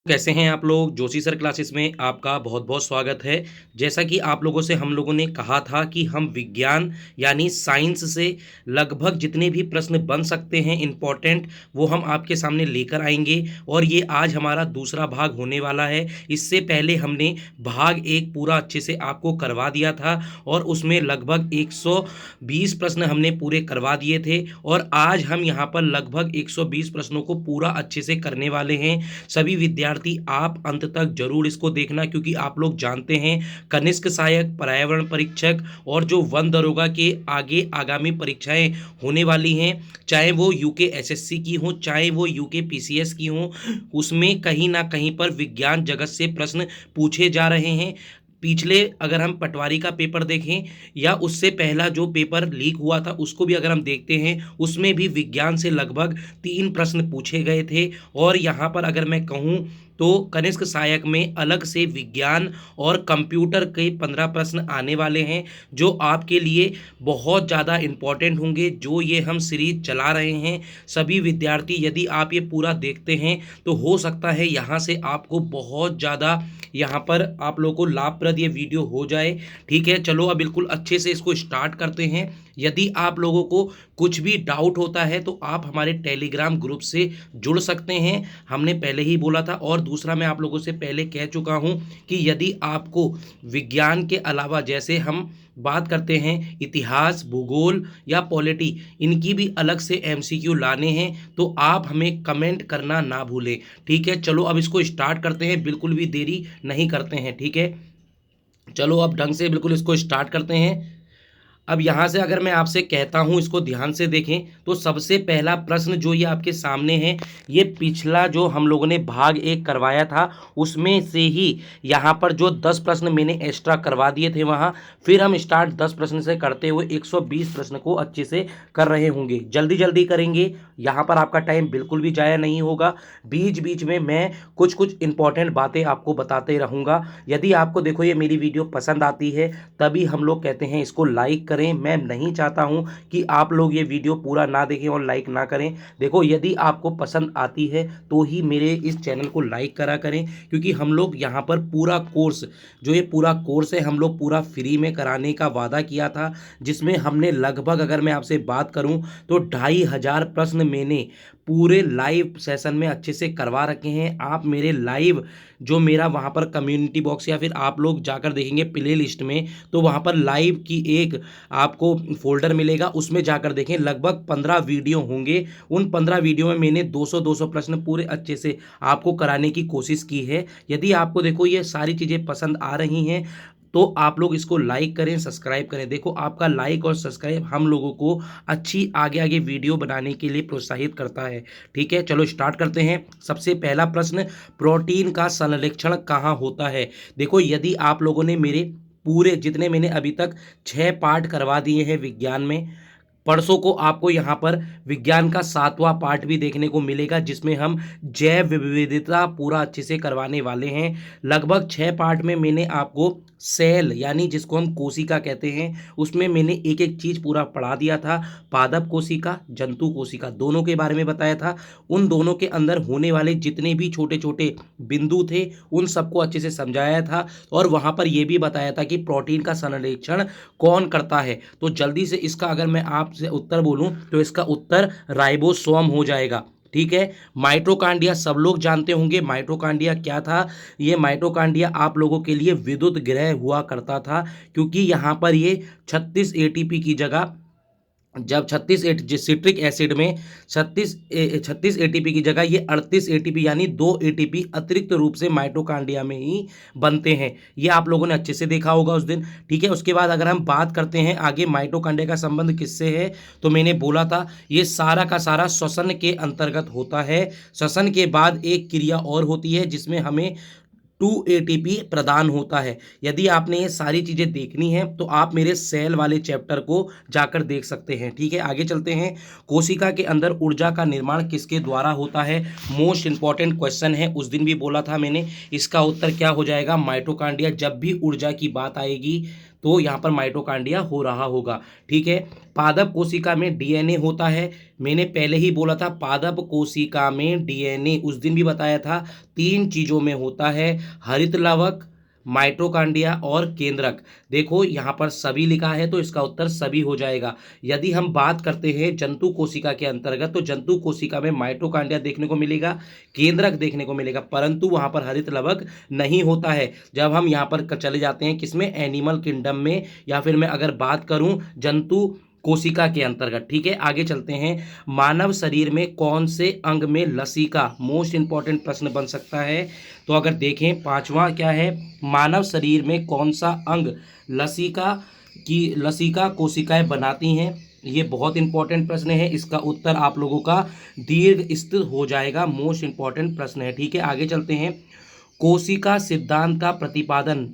कैसे हैं आप लोग? जोशी सर क्लासेस में आपका बहुत-बहुत स्वागत है। जैसा कि आप लोगों से हम लोगों ने कहा था कि हम विज्ञान यानी साइंस से लगभग जितने भी प्रश्न बन सकते हैं इम्पोर्टेंट, वो हम आपके सामने लेकर आएँगे और ये आज हमारा दूसरा भाग होने वाला है। इससे पहले हमने भाग 1 पूरा अच्छे से आपको करवा दिया था और उसमें लगभग 120 प्रश्न हमने पूरे करवा दिए थे और आज हम यहाँ पर लगभग 120 प्रश्नों को पूरा अच्छे से करने वाले हैं। सभी विद्यार्थी आप अंत तक जरूर इसको देखना, क्योंकि आप लोग जानते हैं कनिष्क सहायक, पर्यावरण परीक्षक और जो वन दरोगा के आगे आगामी परीक्षाएं होने वाली हैं, चाहे वो यूके एसएससी की हो, चाहे वो यूके पीसीएस की हो, उसमें कहीं ना कहीं पर विज्ञान जगत से प्रश्न पूछे जा रहे हैं। पिछले अगर हम पटवारी का पेपर देखें या उससे पहला जो पेपर लीक हुआ था उसको भी अगर हम देखते हैं, उसमें भी विज्ञान से लगभग 3 प्रश्न पूछे गए थे। और यहाँ पर अगर मैं कहूँ तो कनिष्क सहायक में अलग से विज्ञान और कंप्यूटर के 15 प्रश्न आने वाले हैं, जो आपके लिए बहुत ज़्यादा इम्पोर्टेंट होंगे। जो ये हम सीरीज चला रहे हैं, सभी विद्यार्थी यदि आप ये पूरा देखते हैं तो हो सकता है यहाँ से आपको बहुत ज़्यादा यहाँ पर आप लोगों को लाभप्रद ये वीडियो हो जाए। ठीक है, चलो अब बिल्कुल अच्छे से इसको स्टार्ट करते हैं। यदि आप लोगों को कुछ भी डाउट होता है तो आप हमारे टेलीग्राम ग्रुप से जुड़ सकते हैं, हमने पहले ही बोला था। और दूसरा, मैं आप लोगों से पहले कह चुका हूं कि यदि आपको विज्ञान के अलावा, जैसे हम बात करते हैं इतिहास, भूगोल या पॉलिटी, इनकी भी अलग से एमसीक्यू लाने हैं तो आप हमें कमेंट करना ना भूलें। ठीक है, चलो अब इसको स्टार्ट करते हैं, बिल्कुल भी देरी नहीं करते हैं। ठीक है, चलो अब ढंग से बिल्कुल इसको स्टार्ट करते हैं। अब यहाँ से अगर मैं आपसे कहता हूँ, इसको ध्यान से देखें, तो सबसे पहला प्रश्न जो ये आपके सामने है, ये पिछला जो हम लोगों ने भाग 1 करवाया था उसमें से ही यहाँ पर जो 10 प्रश्न मैंने एक्स्ट्रा करवा दिए थे वहाँ, फिर हम स्टार्ट 10 प्रश्न से करते हुए 120 प्रश्न को अच्छे से कर रहे होंगे। जल्दी जल्दी करेंगे, यहाँ पर आपका टाइम बिल्कुल भी जाया नहीं होगा। बीच बीच में मैं कुछ कुछ इंपॉर्टेंट बातें आपको बताते रहूँगा। यदि आपको देखो ये मेरी वीडियो पसंद आती है, तभी हम लोग कहते हैं इसको लाइक करें। मैं नहीं चाहता हूं कि आप लोग ये वीडियो पूरा ना देखें और लाइक ना करें। देखो, यदि आपको पसंद आती है तो ही मेरे इस चैनल को लाइक करा करें, क्योंकि हम लोग यहाँ पर पूरा कोर्स, जो ये पूरा कोर्स है, हम लोग पूरा फ्री में कराने का वादा किया था, जिसमें हमने लगभग, अगर मैं आपसे बात करूं तो 2500 प्रश्न मैंने पूरे लाइव सेशन में अच्छे से करवा रखे हैं। आप मेरे लाइव, जो मेरा वहाँ पर कम्युनिटी बॉक्स या फिर आप लोग जाकर देखेंगे प्ले लिस्ट में, तो वहाँ पर लाइव की एक आपको फोल्डर मिलेगा, उसमें जाकर देखें। लगभग 15 वीडियो होंगे। उन 15 वीडियो में मैंने 200-200 प्रश्न पूरे अच्छे से आपको कराने की कोशिश की है। यदि आपको देखो ये सारी चीज़ें पसंद आ रही हैं तो आप लोग इसको लाइक करें, सब्सक्राइब करें। देखो, आपका लाइक और सब्सक्राइब हम लोगों को अच्छी आगे आगे वीडियो बनाने के लिए प्रोत्साहित करता है। ठीक है, चलो स्टार्ट करते हैं। सबसे पहला प्रश्न, प्रोटीन का संश्लेषण कहाँ होता है? देखो, यदि आप लोगों ने मेरे पूरे जितने मैंने अभी तक 6 पार्ट करवा दिए हैं विज्ञान में, परसों को आपको यहाँ पर विज्ञान का 7वां पार्ट भी देखने को मिलेगा, जिसमें हम जैव विविधता पूरा अच्छे से करवाने वाले हैं। लगभग 6 पार्ट में मैंने आपको सेल, यानी जिसको हम कोशिका कहते हैं, उसमें मैंने एक एक चीज़ पूरा पढ़ा दिया था। पादप कोशिका, जंतु कोशिका, दोनों के बारे में बताया था। उन दोनों के अंदर होने वाले जितने भी छोटे छोटे बिंदु थे, उन सबको अच्छे से समझाया था। और वहाँ पर यह भी बताया था कि प्रोटीन का संश्लेषण कौन करता है। तो जल्दी से इसका अगर मैं आपसे उत्तर बोलूं तो इसका उत्तर राइबोसोम हो जाएगा। ठीक है, माइटोकांड्रिया सब लोग जानते होंगे। माइटोकांड्रिया क्या था? ये माइटोकांड्रिया आप लोगों के लिए विद्युत ग्रह हुआ करता था, क्योंकि यहाँ पर ये 36 एटीपी की जगह, जब 36 सिट्रिक एसिड में 36 एटीपी की जगह ये 38 एटीपी यानी 2 एटीपी अतिरिक्त रूप से माइटोकांड्रिया में ही बनते हैं। ये आप लोगों ने अच्छे से देखा होगा उस दिन। ठीक है, उसके बाद अगर हम बात करते हैं आगे, माइटोकांड्रिया का संबंध किससे है, तो मैंने बोला था ये सारा का सारा श्वसन के अंतर्गत होता है। श्वसन के बाद एक क्रिया और होती है जिसमें हमें 2 एटीपी प्रदान होता है। यदि आपने ये सारी चीज़ें देखनी है तो आप मेरे सेल वाले चैप्टर को जाकर देख सकते हैं। ठीक है, आगे चलते हैं। कोशिका के अंदर ऊर्जा का निर्माण किसके द्वारा होता है? मोस्ट इंपॉर्टेंट क्वेश्चन है, उस दिन भी बोला था मैंने। इसका उत्तर क्या हो जाएगा? माइटोकांड्रिया। जब भी ऊर्जा की बात आएगी तो यहाँ पर माइटोकॉन्ड्रिया हो रहा होगा। ठीक है, पादप कोशिका में डीएनए होता है। मैंने पहले ही बोला था पादप कोशिका में डीएनए उस दिन भी बताया था, 3 चीज़ों में होता है, हरित लवक, माइटोकॉन्ड्रिया और केंद्रक। देखो यहाँ पर सभी लिखा है तो इसका उत्तर सभी हो जाएगा। यदि हम बात करते हैं जंतु कोशिका के अंतर्गत, तो जंतु कोशिका में माइटोकॉन्ड्रिया देखने को मिलेगा, केंद्रक देखने को मिलेगा, परंतु वहां पर हरित लवक नहीं होता है। जब हम यहाँ पर चले जाते हैं किसमें, एनिमल किंगडम में, या फिर मैं अगर बात करूं जंतु कोशिका के अंतर्गत। ठीक है, आगे चलते हैं। मानव शरीर में कौन से अंग में लसिका, मोस्ट इंपॉर्टेंट प्रश्न बन सकता है। तो अगर देखें पांचवा क्या है, मानव शरीर में कौन सा अंग लसिका कोशिकाएं बनाती हैं। ये बहुत इंपॉर्टेंट प्रश्न है, इसका उत्तर आप लोगों का दीर्घ स्थित हो जाएगा, मोस्ट इंपॉर्टेंट प्रश्न है। ठीक है, आगे चलते हैं। कोशिका सिद्धांत का प्रतिपादन,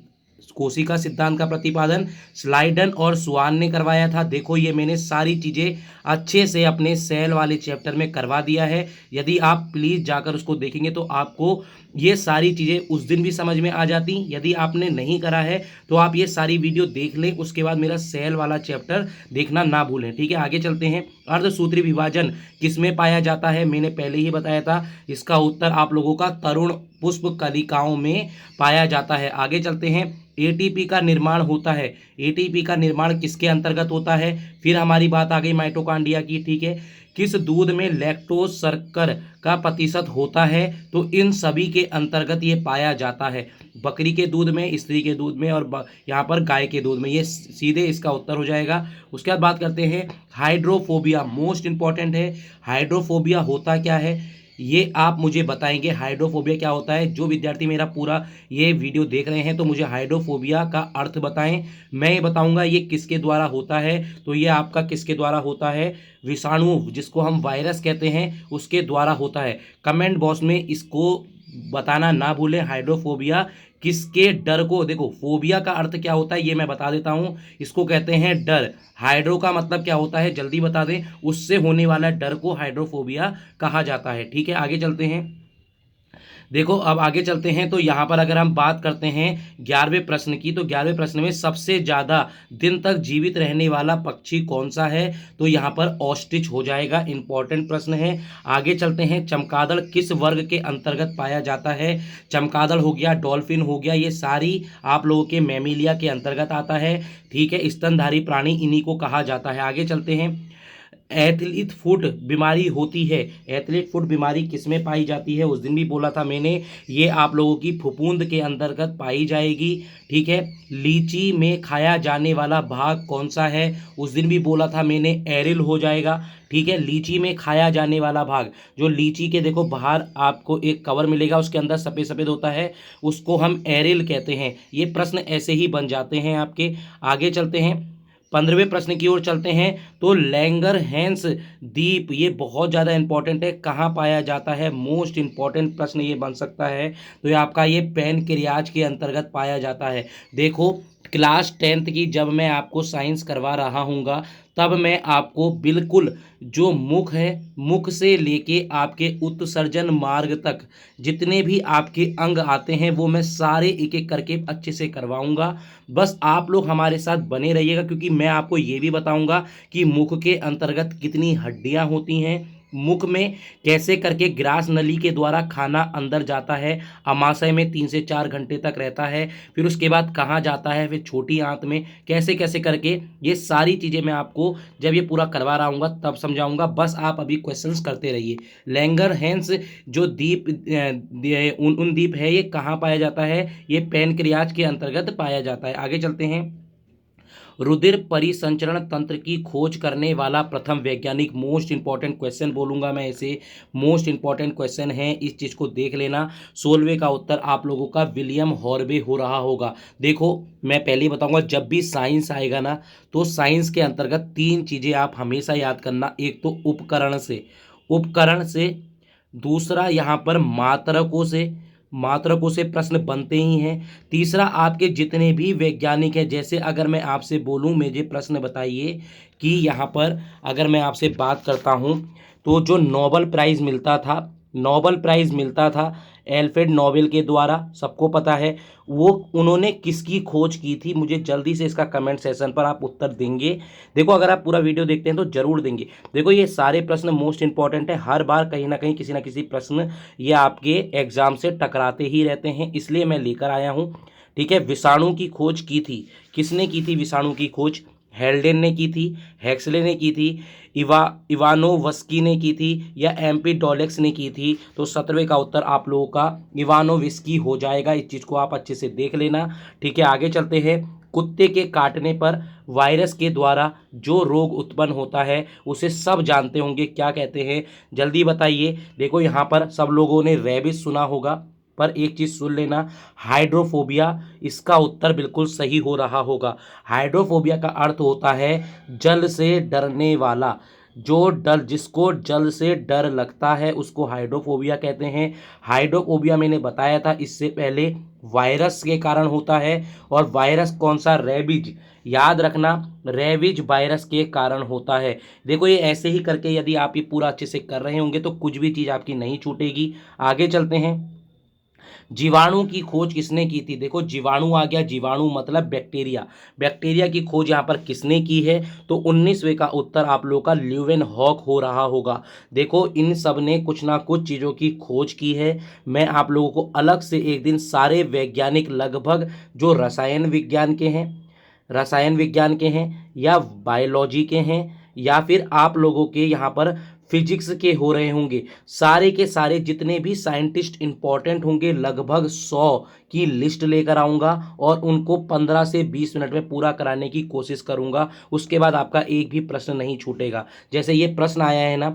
कोशिका सिद्धांत का प्रतिपादन स्लाइडन और स्वान ने करवाया था। देखो ये मैंने सारी चीज़ें अच्छे से अपने सेल वाले चैप्टर में करवा दिया है। यदि आप प्लीज़ जाकर उसको देखेंगे तो आपको ये सारी चीज़ें उस दिन भी समझ में आ जाती। यदि आपने नहीं करा है तो आप ये सारी वीडियो देख लें, उसके बाद मेरा सेल वाला चैप्टर देखना ना भूलें। ठीक है, आगे चलते हैं। अर्धसूत्री विभाजन किसमें पाया जाता है, मैंने पहले ही बताया था, इसका उत्तर आप लोगों का तरुण पुष्प कलिकाओं में पाया जाता है। आगे चलते हैं। एटीपी का निर्माण होता है, एटीपी का निर्माण किसके अंतर्गत होता है। फिर हमारी बात आ गई माइटोकॉन्ड्रिया की। ठीक है, किस दूध में लैक्टोज शर्कर का प्रतिशत होता है, तो इन सभी के अंतर्गत ये पाया जाता है। बकरी के दूध में, स्त्री के दूध में और यहाँ पर गाय के दूध में, ये सीधे इसका उत्तर हो जाएगा। उसके बाद बात करते हैं हाइड्रोफोबिया, मोस्ट इंपॉर्टेंट है। हाइड्रोफोबिया होता क्या है ये आप मुझे बताएंगे, हाइड्रोफोबिया क्या होता है। जो विद्यार्थी मेरा पूरा ये वीडियो देख रहे हैं तो मुझे हाइड्रोफोबिया का अर्थ बताएं, मैं ये बताऊंगा ये किसके द्वारा होता है। तो ये आपका किसके द्वारा होता है, विषाणु जिसको हम वायरस कहते हैं उसके द्वारा होता है। कमेंट बॉक्स में इसको बताना ना भूलें, हाइड्रोफोबिया किसके डर को, देखो फोबिया का अर्थ क्या होता है ये मैं बता देता हूं, इसको कहते हैं डर। हाइड्रो का मतलब क्या होता है जल्दी बता दें, उससे होने वाला डर को हाइड्रोफोबिया कहा जाता है। ठीक है, आगे चलते हैं। देखो अब आगे चलते हैं तो यहाँ पर अगर हम बात करते हैं 11वें प्रश्न की, तो 11वें प्रश्न में सबसे ज़्यादा दिन तक जीवित रहने वाला पक्षी कौन सा है, तो यहाँ पर ऑस्ट्रिच हो जाएगा, इंपॉर्टेंट प्रश्न है। आगे चलते हैं। चमगादड़ किस वर्ग के अंतर्गत पाया जाता है। चमगादड़ हो गया, डॉल्फिन हो गया, ये सारी आप लोगों के मैमिलिया के अंतर्गत आता है। ठीक है, स्तनधारी प्राणी इन्हीं को कहा जाता है। आगे चलते हैं। एथलीट फुट बीमारी होती है, एथलीट फुट बीमारी किसमें पाई जाती है, उस दिन भी बोला था मैंने, ये आप लोगों की फफूंद के अंतर्गत पाई जाएगी। ठीक है, लीची में खाया जाने वाला भाग कौन सा है, उस दिन भी बोला था मैंने, एरिल हो जाएगा। ठीक है, लीची में खाया जाने वाला भाग, जो लीची के देखो बाहर आपको एक कवर मिलेगा उसके अंदर सफ़ेद सफ़ेद होता है, उसको हम एरिल कहते हैं। ये प्रश्न ऐसे ही बन जाते हैं आपके। आगे चलते हैं, 15वें प्रश्न की ओर चलते हैं। तो लैंगरहैंस द्वीप ये बहुत ज़्यादा इंपॉर्टेंट है, कहाँ पाया जाता है, मोस्ट इंपॉर्टेंट प्रश्न ये बन सकता है। तो ये आपका ये पैनक्रियाज के अंतर्गत पाया जाता है। देखो क्लास 10th की जब मैं आपको साइंस करवा रहा हूँगा तब मैं आपको बिल्कुल जो मुख है, मुख से लेके आपके उत्सर्जन मार्ग तक जितने भी आपके अंग आते हैं वो मैं सारे एक एक करके अच्छे से करवाऊंगा। बस आप लोग हमारे साथ बने रहिएगा, क्योंकि मैं आपको ये भी बताऊंगा कि मुख के अंतर्गत कितनी हड्डियां होती हैं, मुख में कैसे करके ग्रास नली के द्वारा खाना अंदर जाता है, अमाशय में 3 से 4 घंटे तक रहता है, फिर उसके बाद कहाँ जाता है, फिर छोटी आंत में कैसे कैसे करके, ये सारी चीज़ें मैं आपको जब ये पूरा करवा रहा हूँगा तब समझाऊंगा। बस आप अभी क्वेश्चंस करते रहिए। लैंगरहैंस जो द्वीप उन द्वीप है ये कहाँ पाया जाता है, ये पैनक्रियाज के अंतर्गत पाया जाता है। आगे चलते हैं। रुधिर परिसंचरण तंत्र की खोज करने वाला प्रथम वैज्ञानिक, मोस्ट इंपॉर्टेंट क्वेश्चन बोलूंगा मैं इसे, मोस्ट इंपॉर्टेंट क्वेश्चन है, इस चीज़ को देख लेना। 16वें का उत्तर आप लोगों का विलियम हॉर्वे हो रहा होगा। देखो मैं पहले ही बताऊंगा, जब भी साइंस आएगा ना तो साइंस के अंतर्गत 3 चीज़ें आप हमेशा याद करना। एक तो उपकरण से, दूसरा यहाँ पर मात्रकों से प्रश्न बनते ही हैं, तीसरा आपके जितने भी वैज्ञानिक हैं, जैसे अगर मैं आपसे बोलूं मुझे प्रश्न बताइए कि यहाँ पर अगर मैं आपसे बात करता हूँ तो जो नोबेल प्राइज़ मिलता था एल्फ्रेड नोबेल के द्वारा, सबको पता है। वो उन्होंने किसकी खोज की थी, मुझे जल्दी से इसका कमेंट सेशन पर आप उत्तर देंगे। देखो अगर आप पूरा वीडियो देखते हैं तो जरूर देंगे। देखो ये सारे प्रश्न मोस्ट इंपॉर्टेंट है, हर बार कहीं ना कहीं किसी ना किसी प्रश्न ये आपके एग्जाम से टकराते ही रहते हैं, इसलिए मैं लेकर आया हूँ। ठीक है, विषाणु की खोज की थी, किसने की थी विषाणु की खोज? हेल्डेन ने की थी, हेक्सले ने की थी, इवानोवस्की ने की थी, या एम्पिडोलेक्स ने की थी? तो 17वें का उत्तर आप लोगों का इवानोविस्की हो जाएगा। इस चीज़ को आप अच्छे से देख लेना। ठीक है, आगे चलते हैं। कुत्ते के काटने पर वायरस के द्वारा जो रोग उत्पन्न होता है उसे सब जानते होंगे, क्या कहते हैं? जल्दी बताइए। देखो यहाँ पर सब लोगों ने रेबिस सुना होगा, पर एक चीज़ सुन लेना, हाइड्रोफोबिया इसका उत्तर बिल्कुल सही हो रहा होगा। हाइड्रोफोबिया का अर्थ होता है जल से डरने वाला। जो डर, जिसको जल से डर लगता है उसको हाइड्रोफोबिया कहते हैं। हाइड्रोफोबिया मैंने बताया था इससे पहले वायरस के कारण होता है, और वायरस कौन सा? रेबीज, याद रखना, रेबीज वायरस के कारण होता है। देखो ये ऐसे ही करके यदि आप ये पूरा अच्छे से कर रहे होंगे तो कुछ भी चीज़ आपकी नहीं छूटेगी। आगे चलते हैं। जीवाणु की खोज किसने की थी? देखो जीवाणु आ गया, जीवाणु मतलब बैक्टीरिया। बैक्टीरिया की खोज यहाँ पर किसने की है? तो 19वें का उत्तर आप लोगों का ल्यूवेन हॉक हो रहा होगा। देखो इन सब ने कुछ ना कुछ चीज़ों की खोज की है। मैं आप लोगों को अलग से एक दिन सारे वैज्ञानिक लगभग जो रसायन विज्ञान के हैं या बायोलॉजी के हैं या फिर आप लोगों के यहाँ पर फिजिक्स के हो रहे होंगे, सारे के सारे जितने भी साइंटिस्ट इंपॉर्टेंट होंगे लगभग 100 की लिस्ट लेकर आऊँगा और उनको 15 से 20 मिनट में पूरा कराने की कोशिश करूँगा। उसके बाद आपका एक भी प्रश्न नहीं छूटेगा। जैसे ये प्रश्न आया है ना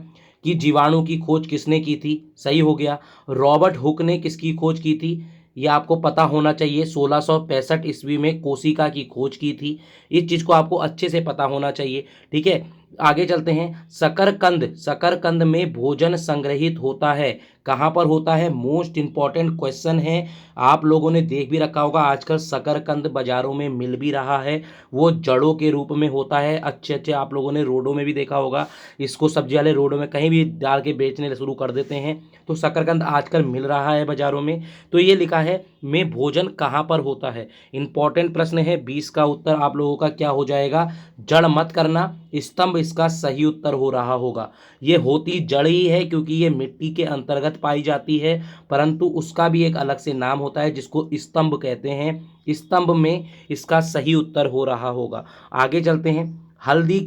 कि जीवाणु की खोज किसने की थी, सही हो गया। रॉबर्ट हुक ने किसकी खोज की थी? ये आपको पता होना चाहिए, 1665 ईस्वी में कोशिका की खोज की थी। इस चीज़ को आपको अच्छे से पता होना चाहिए। ठीक है, आगे चलते हैं। शकरकंद में भोजन संग्रहित होता है, कहाँ पर होता है? मोस्ट इंपॉर्टेंट क्वेश्चन है। आप लोगों ने देख भी रखा होगा आजकल शकरकंद बाजारों में मिल भी रहा है, वो जड़ों के रूप में होता है। अच्छे अच्छे आप लोगों ने रोडों में भी देखा होगा, इसको सब्जी वाले रोडों में कहीं भी डाल के बेचने शुरू कर देते हैं। तो शकरकंद आजकल मिल रहा है बाजारों में। तो ये लिखा है में भोजन कहाँ पर होता है। इंपॉर्टेंट प्रश्न है। 20 का उत्तर आप लोगों का क्या हो जाएगा? जड़ मत करना, स्तंभ इसका सही उत्तर हो रहा होगा। ये होती जड़ ही है क्योंकि ये मिट्टी के अंतर्गत पाई जाती है, परंतु उसका भी एक अलग से नाम होता है जिसको स्तंभ कहते हैं। स्तंभ में इसका सही उत्तर हो रहा होगा। आगे चलते हैं। हल्दी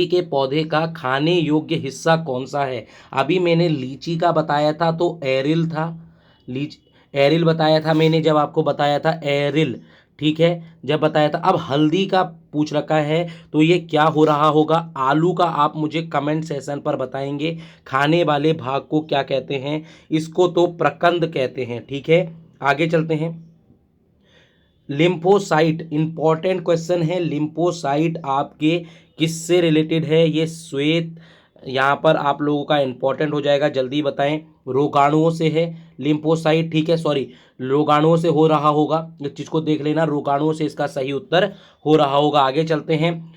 के पौधे का खाने योग्य हिस्सा कौन सा है? अभी मैंने लीची का बताया था तो एरिल था, लीच एरिल बताया था मैंने, जब आपको बताया था एरिल, ठीक है, जब बताया था। अब हल्दी का पूछ रखा है तो ये क्या हो रहा होगा? आलू का आप मुझे कमेंट सेशन पर बताएंगे खाने वाले भाग को क्या कहते हैं। इसको तो प्रकंद कहते हैं। ठीक है, आगे चलते हैं। लिम्फोसाइट, इंपॉर्टेंट क्वेश्चन है। लिम्फोसाइट आपके किससे रिलेटेड है? ये श्वेत यहाँ पर आप लोगों का इंपॉर्टेंट हो जाएगा, जल्दी बताएं। रोगाणुओं से है लिम्फोसाइट, ठीक है, सॉरी, रोगाणुओं से हो रहा होगा। इस चीज़ को देख लेना, रोगाणुओं से इसका सही उत्तर हो रहा होगा। आगे चलते हैं,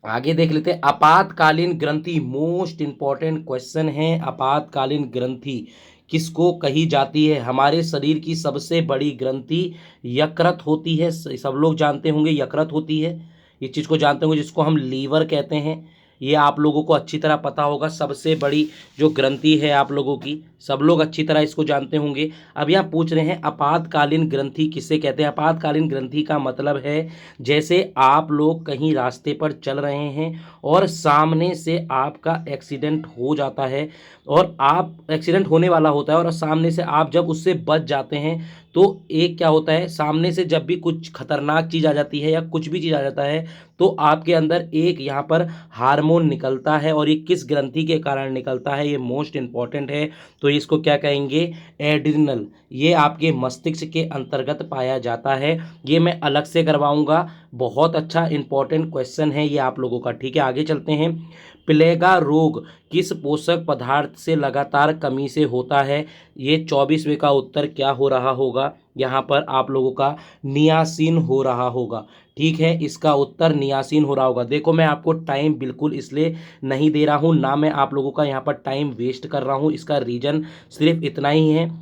आगे देख लेते हैं। आपातकालीन ग्रंथि, मोस्ट इंपॉर्टेंट क्वेश्चन है। आपातकालीन ग्रंथि किसको कही जाती है? हमारे शरीर की सबसे बड़ी ग्रंथि यकृत होती है, सब लोग जानते होंगे यकृत होती है, इस चीज़ को जानते होंगे, जिसको हम लीवर कहते हैं। ये आप लोगों को अच्छी तरह पता होगा। सबसे बड़ी जो ग्रंथि है आप लोगों की, सब लोग अच्छी तरह इसको जानते होंगे। अब यहाँ पूछ रहे हैं आपातकालीन ग्रंथि किसे कहते हैं? आपातकालीन ग्रंथि का मतलब है जैसे आप लोग कहीं रास्ते पर चल रहे हैं और सामने से आपका एक्सीडेंट हो जाता है, और आप एक्सीडेंट होने वाला होता है और सामने से आप जब उससे बच जाते हैं तो एक क्या होता है, सामने से जब भी कुछ खतरनाक चीज़ आ जाती है या कुछ भी चीज़ आ जाता है तो आपके अंदर एक यहाँ पर हार्मोन निकलता है, और ये किस ग्रंथि के कारण निकलता है, ये मोस्ट इंपॉर्टेंट है। तो इसको क्या कहेंगे? एड्रिनल। ये आपके मस्तिष्क के अंतर्गत पाया जाता है। ये मैं अलग से करवाऊंगा, बहुत अच्छा इंपॉर्टेंट क्वेश्चन है ये आप लोगों का। ठीक है, आगे चलते हैं। प्लेगा रोग किस पोषक पदार्थ से लगातार कमी से होता है? ये 24वें का उत्तर क्या हो रहा होगा? यहाँ पर आप लोगों का नियासिन हो रहा होगा। ठीक है, इसका उत्तर नियासिन हो रहा होगा। देखो मैं आपको टाइम बिल्कुल इसलिए नहीं दे रहा हूँ, ना मैं आप लोगों का यहाँ पर टाइम वेस्ट कर रहा हूँ। इसका रीज़न सिर्फ इतना ही है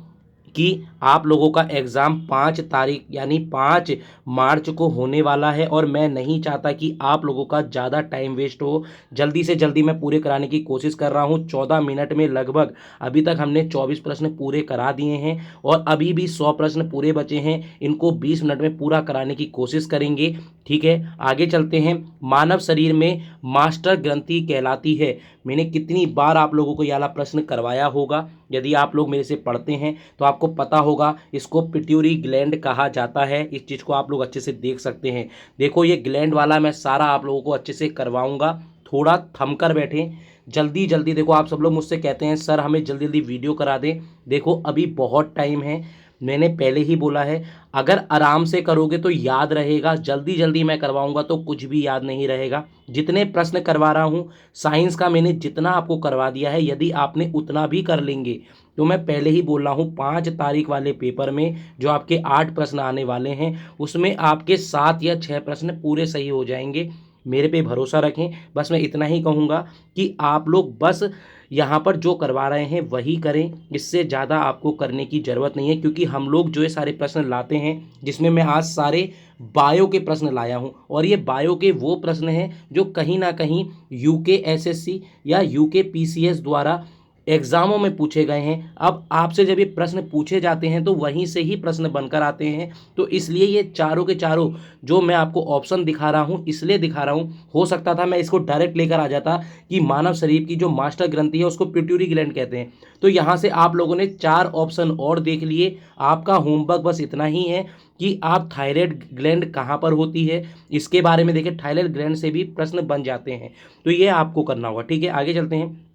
कि आप लोगों का एग्ज़ाम 5 तारीख यानी 5 मार्च को होने वाला है और मैं नहीं चाहता कि आप लोगों का ज़्यादा टाइम वेस्ट हो। जल्दी से जल्दी मैं पूरे कराने की कोशिश कर रहा हूँ। 14 मिनट में लगभग अभी तक हमने 24 प्रश्न पूरे करा दिए हैं और अभी भी 100 प्रश्न पूरे बचे हैं। इनको 20 मिनट में पूरा कराने की कोशिश करेंगे। ठीक है, आगे चलते हैं। मानव शरीर में मास्टर ग्रंथि कहलाती है। मैंने कितनी बार आप लोगों को ये वाला प्रश्न करवाया होगा। यदि आप लोग मेरे से पढ़ते हैं तो आपको पता होगा, इसको पिट्यूरी ग्लैंड कहा जाता है। इस चीज़ को आप लोग अच्छे से देख सकते हैं। देखो ये ग्लैंड वाला मैं सारा आप लोगों को अच्छे से करवाऊंगा। थोड़ा थम कर बैठें, जल्दी जल्दी। देखो आप सब लोग मुझसे कहते हैं सर हमें जल्दी जल्दी वीडियो करा दें। देखो अभी बहुत टाइम है, मैंने पहले ही बोला है अगर आराम से करोगे तो याद रहेगा। जल्दी जल्दी मैं करवाऊंगा तो कुछ भी याद नहीं रहेगा। जितने प्रश्न करवा रहा हूँ साइंस का मैंने जितना आपको करवा दिया है, यदि आपने उतना भी कर लेंगे तो मैं पहले ही बोल रहा हूँ 5 तारीख वाले पेपर में जो आपके 8 प्रश्न आने वाले हैं उसमें आपके 7 या 6 प्रश्न पूरे सही हो जाएंगे। मेरे पे भरोसा रखें। बस मैं इतना ही कहूँगा कि आप लोग बस यहाँ पर जो करवा रहे हैं वही करें, इससे ज़्यादा आपको करने की ज़रूरत नहीं है। क्योंकि हम लोग जो ये सारे प्रश्न लाते हैं, जिसमें मैं आज सारे बायो के प्रश्न लाया हूँ और ये बायो के वो प्रश्न हैं जो कहीं ना कहीं यूके एसएससी या यूके पीसीएस द्वारा एग्जामों में पूछे गए हैं। अब आपसे जब ये प्रश्न पूछे जाते हैं तो वहीं से ही प्रश्न बनकर आते हैं। तो इसलिए ये चारों के चारों जो मैं आपको ऑप्शन दिखा रहा हूँ इसलिए दिखा रहा हूँ। हो सकता था मैं इसको डायरेक्ट लेकर आ जाता कि मानव शरीर की जो मास्टर ग्रंथि है उसको पिट्यूटरी ग्लैंड कहते हैं। तो यहाँ से आप लोगों ने 4 ऑप्शन और देख लिए। आपका होमवर्क बस इतना ही है कि आप थायराइड ग्लैंड कहाँ पर होती है इसके बारे में देखें। थायराइड ग्लैंड से भी प्रश्न बन जाते हैं, तो ये आपको करना होगा। ठीक है, आगे चलते हैं।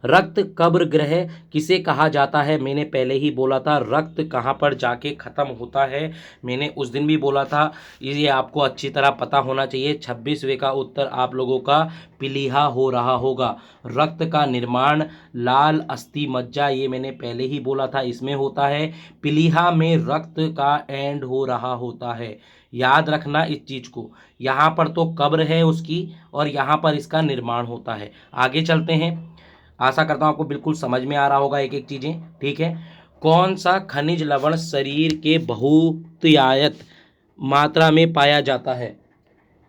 रक्त कब्र ग्रह किसे कहा जाता है? मैंने पहले ही बोला था रक्त कहाँ पर जाके ख़त्म होता है। मैंने उस दिन भी बोला था, ये आपको अच्छी तरह पता होना चाहिए। 26वें का उत्तर आप लोगों का पीलिया हो रहा होगा। रक्त का निर्माण लाल अस्थि मज्जा, ये मैंने पहले ही बोला था इसमें होता है। पीलिया में रक्त का एंड हो रहा होता है। याद रखना इस चीज़ को। यहाँ पर तो कब्र है उसकी और यहाँ पर इसका निर्माण होता है। आगे चलते हैं। आशा करता हूँ आपको बिल्कुल समझ में आ रहा होगा एक एक चीज़ें। ठीक है, कौन सा खनिज लवण शरीर के बहुतायत मात्रा में पाया जाता है?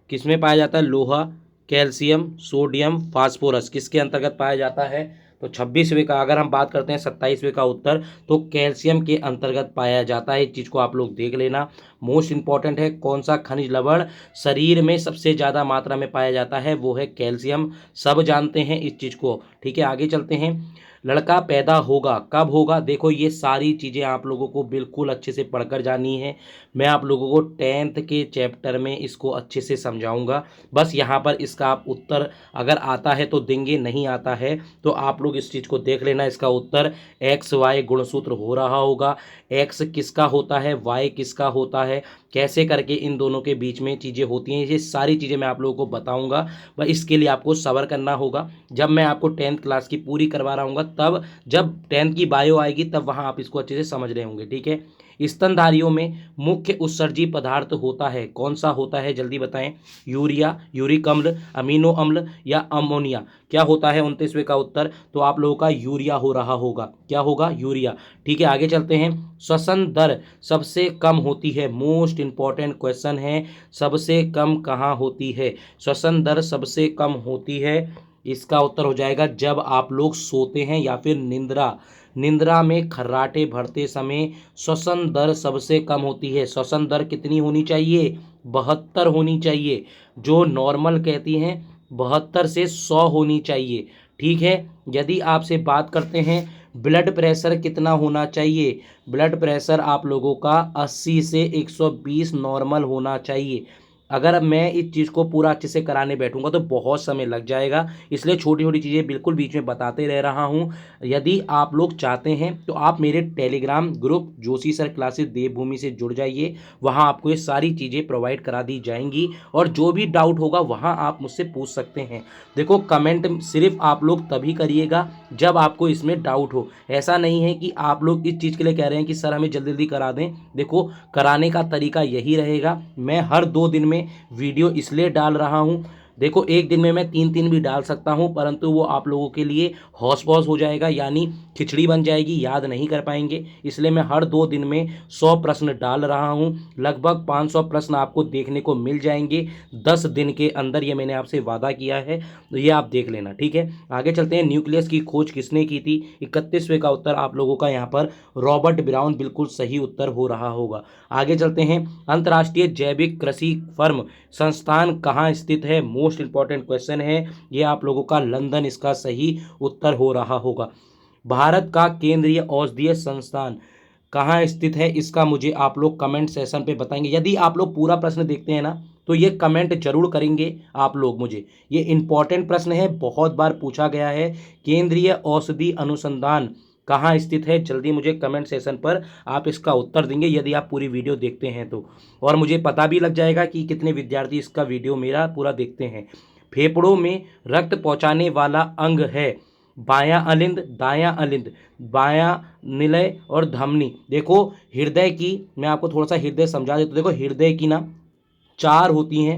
किसमें पाया जाता है? लोहा, कैल्शियम, सोडियम, फास्फोरस किसके अंतर्गत पाया जाता है? तो 26वें का अगर हम बात करते हैं 27वें का उत्तर तो कैल्शियम के अंतर्गत पाया जाता है। इस चीज़ को आप लोग देख लेना, मोस्ट इंपॉर्टेंट है। कौन सा खनिज लवण शरीर में सबसे ज़्यादा मात्रा में पाया जाता है? वो है कैल्शियम। सब जानते हैं इस चीज़ को। ठीक है, आगे चलते हैं। लड़का पैदा होगा कब होगा? देखो ये सारी चीज़ें आप लोगों को बिल्कुल अच्छे से पढ़कर जानी है। मैं आप लोगों को 10th के चैप्टर में इसको अच्छे से समझाऊंगा। बस यहाँ पर इसका आप उत्तर अगर आता है तो देंगे, नहीं आता है तो आप लोग इस चीज़ को देख लेना। इसका उत्तर एक्स वाई गुणसूत्र हो रहा होगा। एक्स किसका होता है, वाई किसका होता है, कैसे करके इन दोनों के बीच में चीज़ें होती हैं, ये सारी चीज़ें मैं आप लोगों को बताऊंगा। बस इसके लिए आपको सब्र करना होगा। जब मैं आपको 10th क्लास की पूरी करवा रहा हूँ तब जब 10th की बायो आएगी तब वहाँ आप इसको अच्छे से समझ रहे होंगे। ठीक है, स्तनधारियों में मुख्य उत्सर्जी पदार्थ होता है, कौन सा होता है जल्दी बताएं? यूरिया, यूरिक अम्ल, अमीनो अम्ल या अमोनिया? क्या होता है 29वें का उत्तर? तो आप लोगों का यूरिया हो रहा होगा। क्या होगा? यूरिया। ठीक है, आगे चलते हैं। श्वसन दर सबसे कम होती है, मोस्ट इंपॉर्टेंट क्वेश्चन है। सबसे कम कहाँ होती है? श्वसन दर सबसे कम होती है, इसका उत्तर हो जाएगा जब आप लोग सोते हैं या फिर निंद्रा। निंद्रा में खर्राटे भरते समय श्वसन दर सबसे कम होती है। श्वसन दर कितनी होनी चाहिए? 72 होनी चाहिए। जो नॉर्मल कहती हैं 72 से 100 होनी चाहिए। ठीक है, यदि आपसे बात करते हैं ब्लड प्रेशर कितना होना चाहिए? ब्लड प्रेशर आप लोगों का 80 से 120 नॉर्मल होना चाहिए। अगर मैं इस चीज़ को पूरा अच्छे से कराने बैठूंगा तो बहुत समय लग जाएगा, इसलिए छोटी छोटी चीज़ें बिल्कुल बीच में बताते रह रहा हूँ। यदि आप लोग चाहते हैं तो आप मेरे Telegram group Joshi sir classes Devbhoomi से जुड़ जाइए। वहाँ आपको ये सारी चीज़ें प्रोवाइड करा दी जाएंगी और जो भी डाउट होगा वहाँ आप मुझसे पूछ सकते हैं। देखो कमेंट सिर्फ आप लोग तभी करिएगा जब आपको इसमें डाउट हो। ऐसा नहीं है कि आप लोग इस चीज़ के लिए कह रहे हैं कि सर हमें जल्दी जल्दी करा दें। देखो कराने का तरीका यही रहेगा, मैं हर 2 दिन में में वीडियो इसलिए डाल रहा हूँ, देखो एक दिन में मैं 3-3 भी डाल सकता हूँ, परंतु वो आप लोगों के लिए हौस-पौस हो जाएगा, यानी खिचड़ी बन जाएगी, याद नहीं कर पाएंगे। इसलिए मैं हर 2 दिन में 100 प्रश्न डाल रहा हूँ। लगभग 500 प्रश्न आपको देखने को मिल जाएंगे 10 दिन के अंदर, ये मैंने आपसे वादा किया है, तो ये आप देख लेना, ठीक है। आगे चलते हैं, न्यूक्लियस की खोज किसने की थी? 31वें का उत्तर आप लोगों का यहाँ पर रॉबर्ट ब्राउन बिल्कुल सही उत्तर हो रहा होगा। आगे चलते हैं, अंतर्राष्ट्रीय जैविक कृषि फर्म संस्थान कहाँ स्थित है? मोस्ट इंपॉर्टेंट क्वेश्चन है ये आप लोगों का, लंदन इसका सही उत्तर हो रहा होगा। भारत का केंद्रीय औषधीय संस्थान कहाँ स्थित है? इसका मुझे आप लोग कमेंट सेशन पे बताएंगे। यदि आप लोग पूरा प्रश्न देखते हैं ना, तो ये कमेंट जरूर करेंगे आप लोग मुझे। ये इंपॉर्टेंट प्रश्न है, बहुत बार पूछा गया है। केंद्रीय औषधि अनुसंधान कहाँ स्थित है? जल्दी मुझे कमेंट सेशन पर आप इसका उत्तर देंगे यदि आप पूरी वीडियो देखते हैं तो, और मुझे पता भी लग जाएगा कि कितने विद्यार्थी इसका वीडियो मेरा पूरा देखते हैं। फेफड़ों में रक्त पहुंचाने वाला अंग है बायां अलिंद, दायां अलिंद, बायां निलय और धमनी। देखो हृदय की, मैं आपको थोड़ा सा हृदय समझा देता हूं। देखो हृदय की ना 4 होती हैं,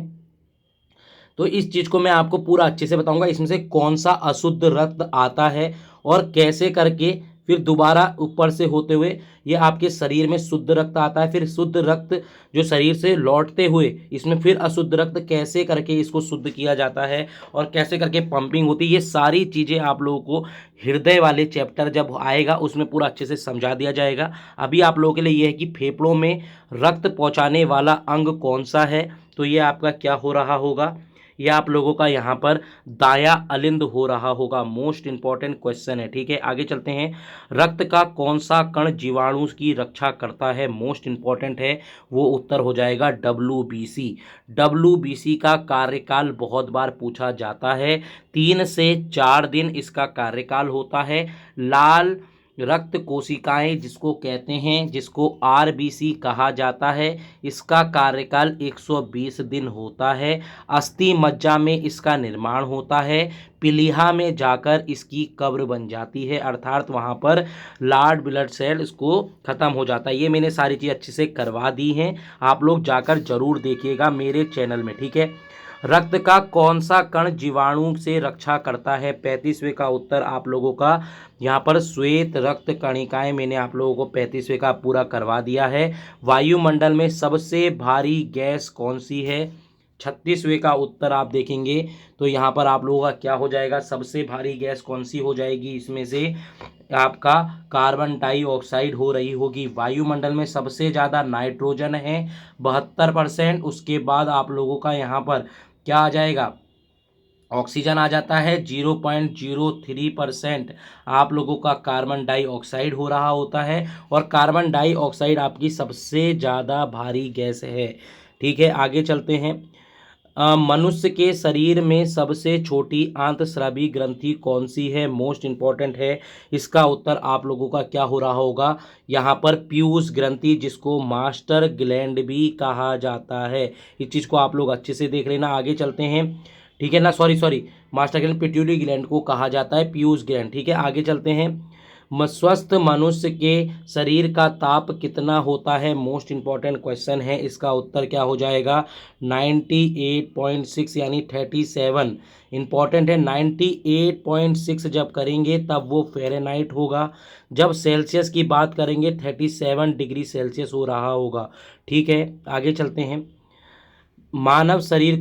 तो इस चीज को मैं आपको पूरा अच्छे से बताऊंगा, इसमें से कौन सा अशुद्ध रक्त आता है और कैसे करके फिर दोबारा ऊपर से होते हुए ये आपके शरीर में शुद्ध रक्त आता है, फिर शुद्ध रक्त जो शरीर से लौटते हुए इसमें फिर अशुद्ध रक्त कैसे करके इसको शुद्ध किया जाता है और कैसे करके पंपिंग होती है, ये सारी चीज़ें आप लोगों को हृदय वाले चैप्टर जब आएगा उसमें पूरा अच्छे से समझा दिया जाएगा। अभी आप लोगों के लिए ये है कि फेफड़ों में रक्त पहुंचाने वाला अंग कौन सा है, तो ये आपका क्या हो रहा होगा? ये आप लोगों का यहाँ पर दाया अलिंद हो रहा होगा। मोस्ट इंपॉर्टेंट क्वेश्चन है, ठीक है। आगे चलते हैं, रक्त का कौन सा कण जीवाणु की रक्षा करता है? मोस्ट इंपॉर्टेंट है, वो उत्तर हो जाएगा WBC। WBC का कार्यकाल बहुत बार पूछा जाता है, 3 से 4 दिन इसका कार्यकाल होता है। लाल रक्त कोशिकाएं जिसको कहते हैं, जिसको RBC कहा जाता है, इसका कार्यकाल 120 दिन होता है। अस्थि मज्जा में इसका निर्माण होता है, पीलिया में जाकर इसकी कब्र बन जाती है, अर्थात वहाँ पर लार्ड ब्लड सेल इसको ख़त्म हो जाता है। ये मैंने सारी चीज़ अच्छे से करवा दी हैं, आप लोग जाकर जरूर देखिएगा मेरे चैनल में, ठीक है। रक्त का कौन सा कण जीवाणु से रक्षा करता है? 35वें का उत्तर आप लोगों का यहाँ पर श्वेत रक्त कणिकाएं, मैंने आप लोगों को 35वें का पूरा करवा दिया है। वायुमंडल में सबसे भारी गैस कौन सी है? 36वें का उत्तर आप देखेंगे तो यहाँ पर आप लोगों का क्या हो जाएगा? सबसे भारी गैस कौन सी हो जाएगी? इसमें से आपका कार्बन डाइऑक्साइड हो रही होगी। वायुमंडल में सबसे ज़्यादा नाइट्रोजन है 72%, उसके बाद आप लोगों का यहाँ पर क्या आ जाएगा? ऑक्सीजन आ जाता है 0.03%। आप लोगों का कार्बन डाइऑक्साइड हो रहा होता है, और कार्बन डाइऑक्साइड आपकी सबसे ज़्यादा भारी गैस है, ठीक है। आगे चलते हैं, मनुष्य के शरीर में सबसे छोटी आंतस्रावी ग्रंथि कौन सी है? मोस्ट इंपॉर्टेंट है, इसका उत्तर आप लोगों का क्या हो रहा होगा? यहाँ पर पीयूष ग्रंथि, जिसको मास्टर ग्लैंड भी कहा जाता है। इस चीज़ को आप लोग अच्छे से देख लेना। आगे चलते हैं, ठीक है ना, sorry master gland pituitary gland को कहा जाता है, पीयूष ग्लैंड, ठीक है। आगे चलते हैं, स्वस्थ मनुष्य के शरीर का ताप कितना होता है? मोस्ट इंपॉर्टेंट क्वेश्चन है, इसका उत्तर क्या हो जाएगा? 98.6 यानी 37। इंपॉर्टेंट है, 98.6 जब करेंगे तब वो फ़ारेनहाइट होगा, जब सेल्सियस की बात करेंगे 37 डिग्री सेल्सियस हो रहा होगा, ठीक है। आगे चलते हैं, मानव शरीर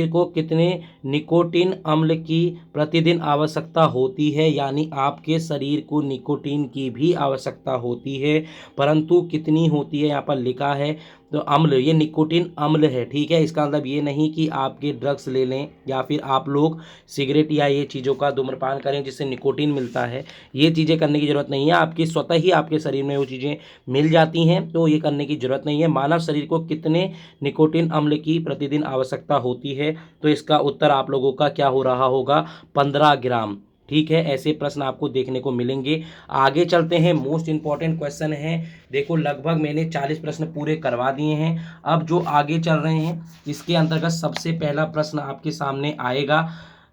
को कितने निकोटीन अम्ल की प्रतिदिन आवश्यकता होती है? यानी आपके शरीर को निकोटीन की भी आवश्यकता होती है, परंतु कितनी होती है यहाँ पर लिखा है, तो अम्ल, ये निकोटीन अम्ल है, ठीक है। इसका मतलब ये नहीं कि आपके ड्रग्स ले लें या फिर आप लोग सिगरेट या ये चीज़ों का धूम्रपान करें जिससे निकोटीन मिलता है, ये चीज़ें करने की ज़रूरत नहीं है। आपकी स्वतः ही आपके शरीर में वो चीज़ें मिल जाती हैं, तो ये करने की ज़रूरत नहीं है। मानव शरीर को कितने निकोटीन अम्ल की प्रतिदिन आवश्यकता होती है? तो इसका उत्तर आप लोगों का क्या हो रहा होगा? 15 ग्राम, ठीक है। ऐसे प्रश्न आपको देखने को मिलेंगे। आगे चलते हैं, मोस्ट इंपॉर्टेंट क्वेश्चन है, देखो लगभग मैंने 40 प्रश्न पूरे करवा दिए हैं। अब जो आगे चल रहे हैं इसके अंतर्गत सबसे पहला प्रश्न आपके सामने आएगा,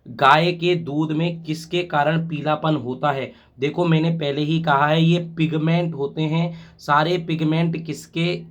गाय के दूध में किसके कारण पीलापन होता है? देखो मैंने पहले ही कहा है, ये पिगमेंट होते हैं, सारे पिगमेंट किसके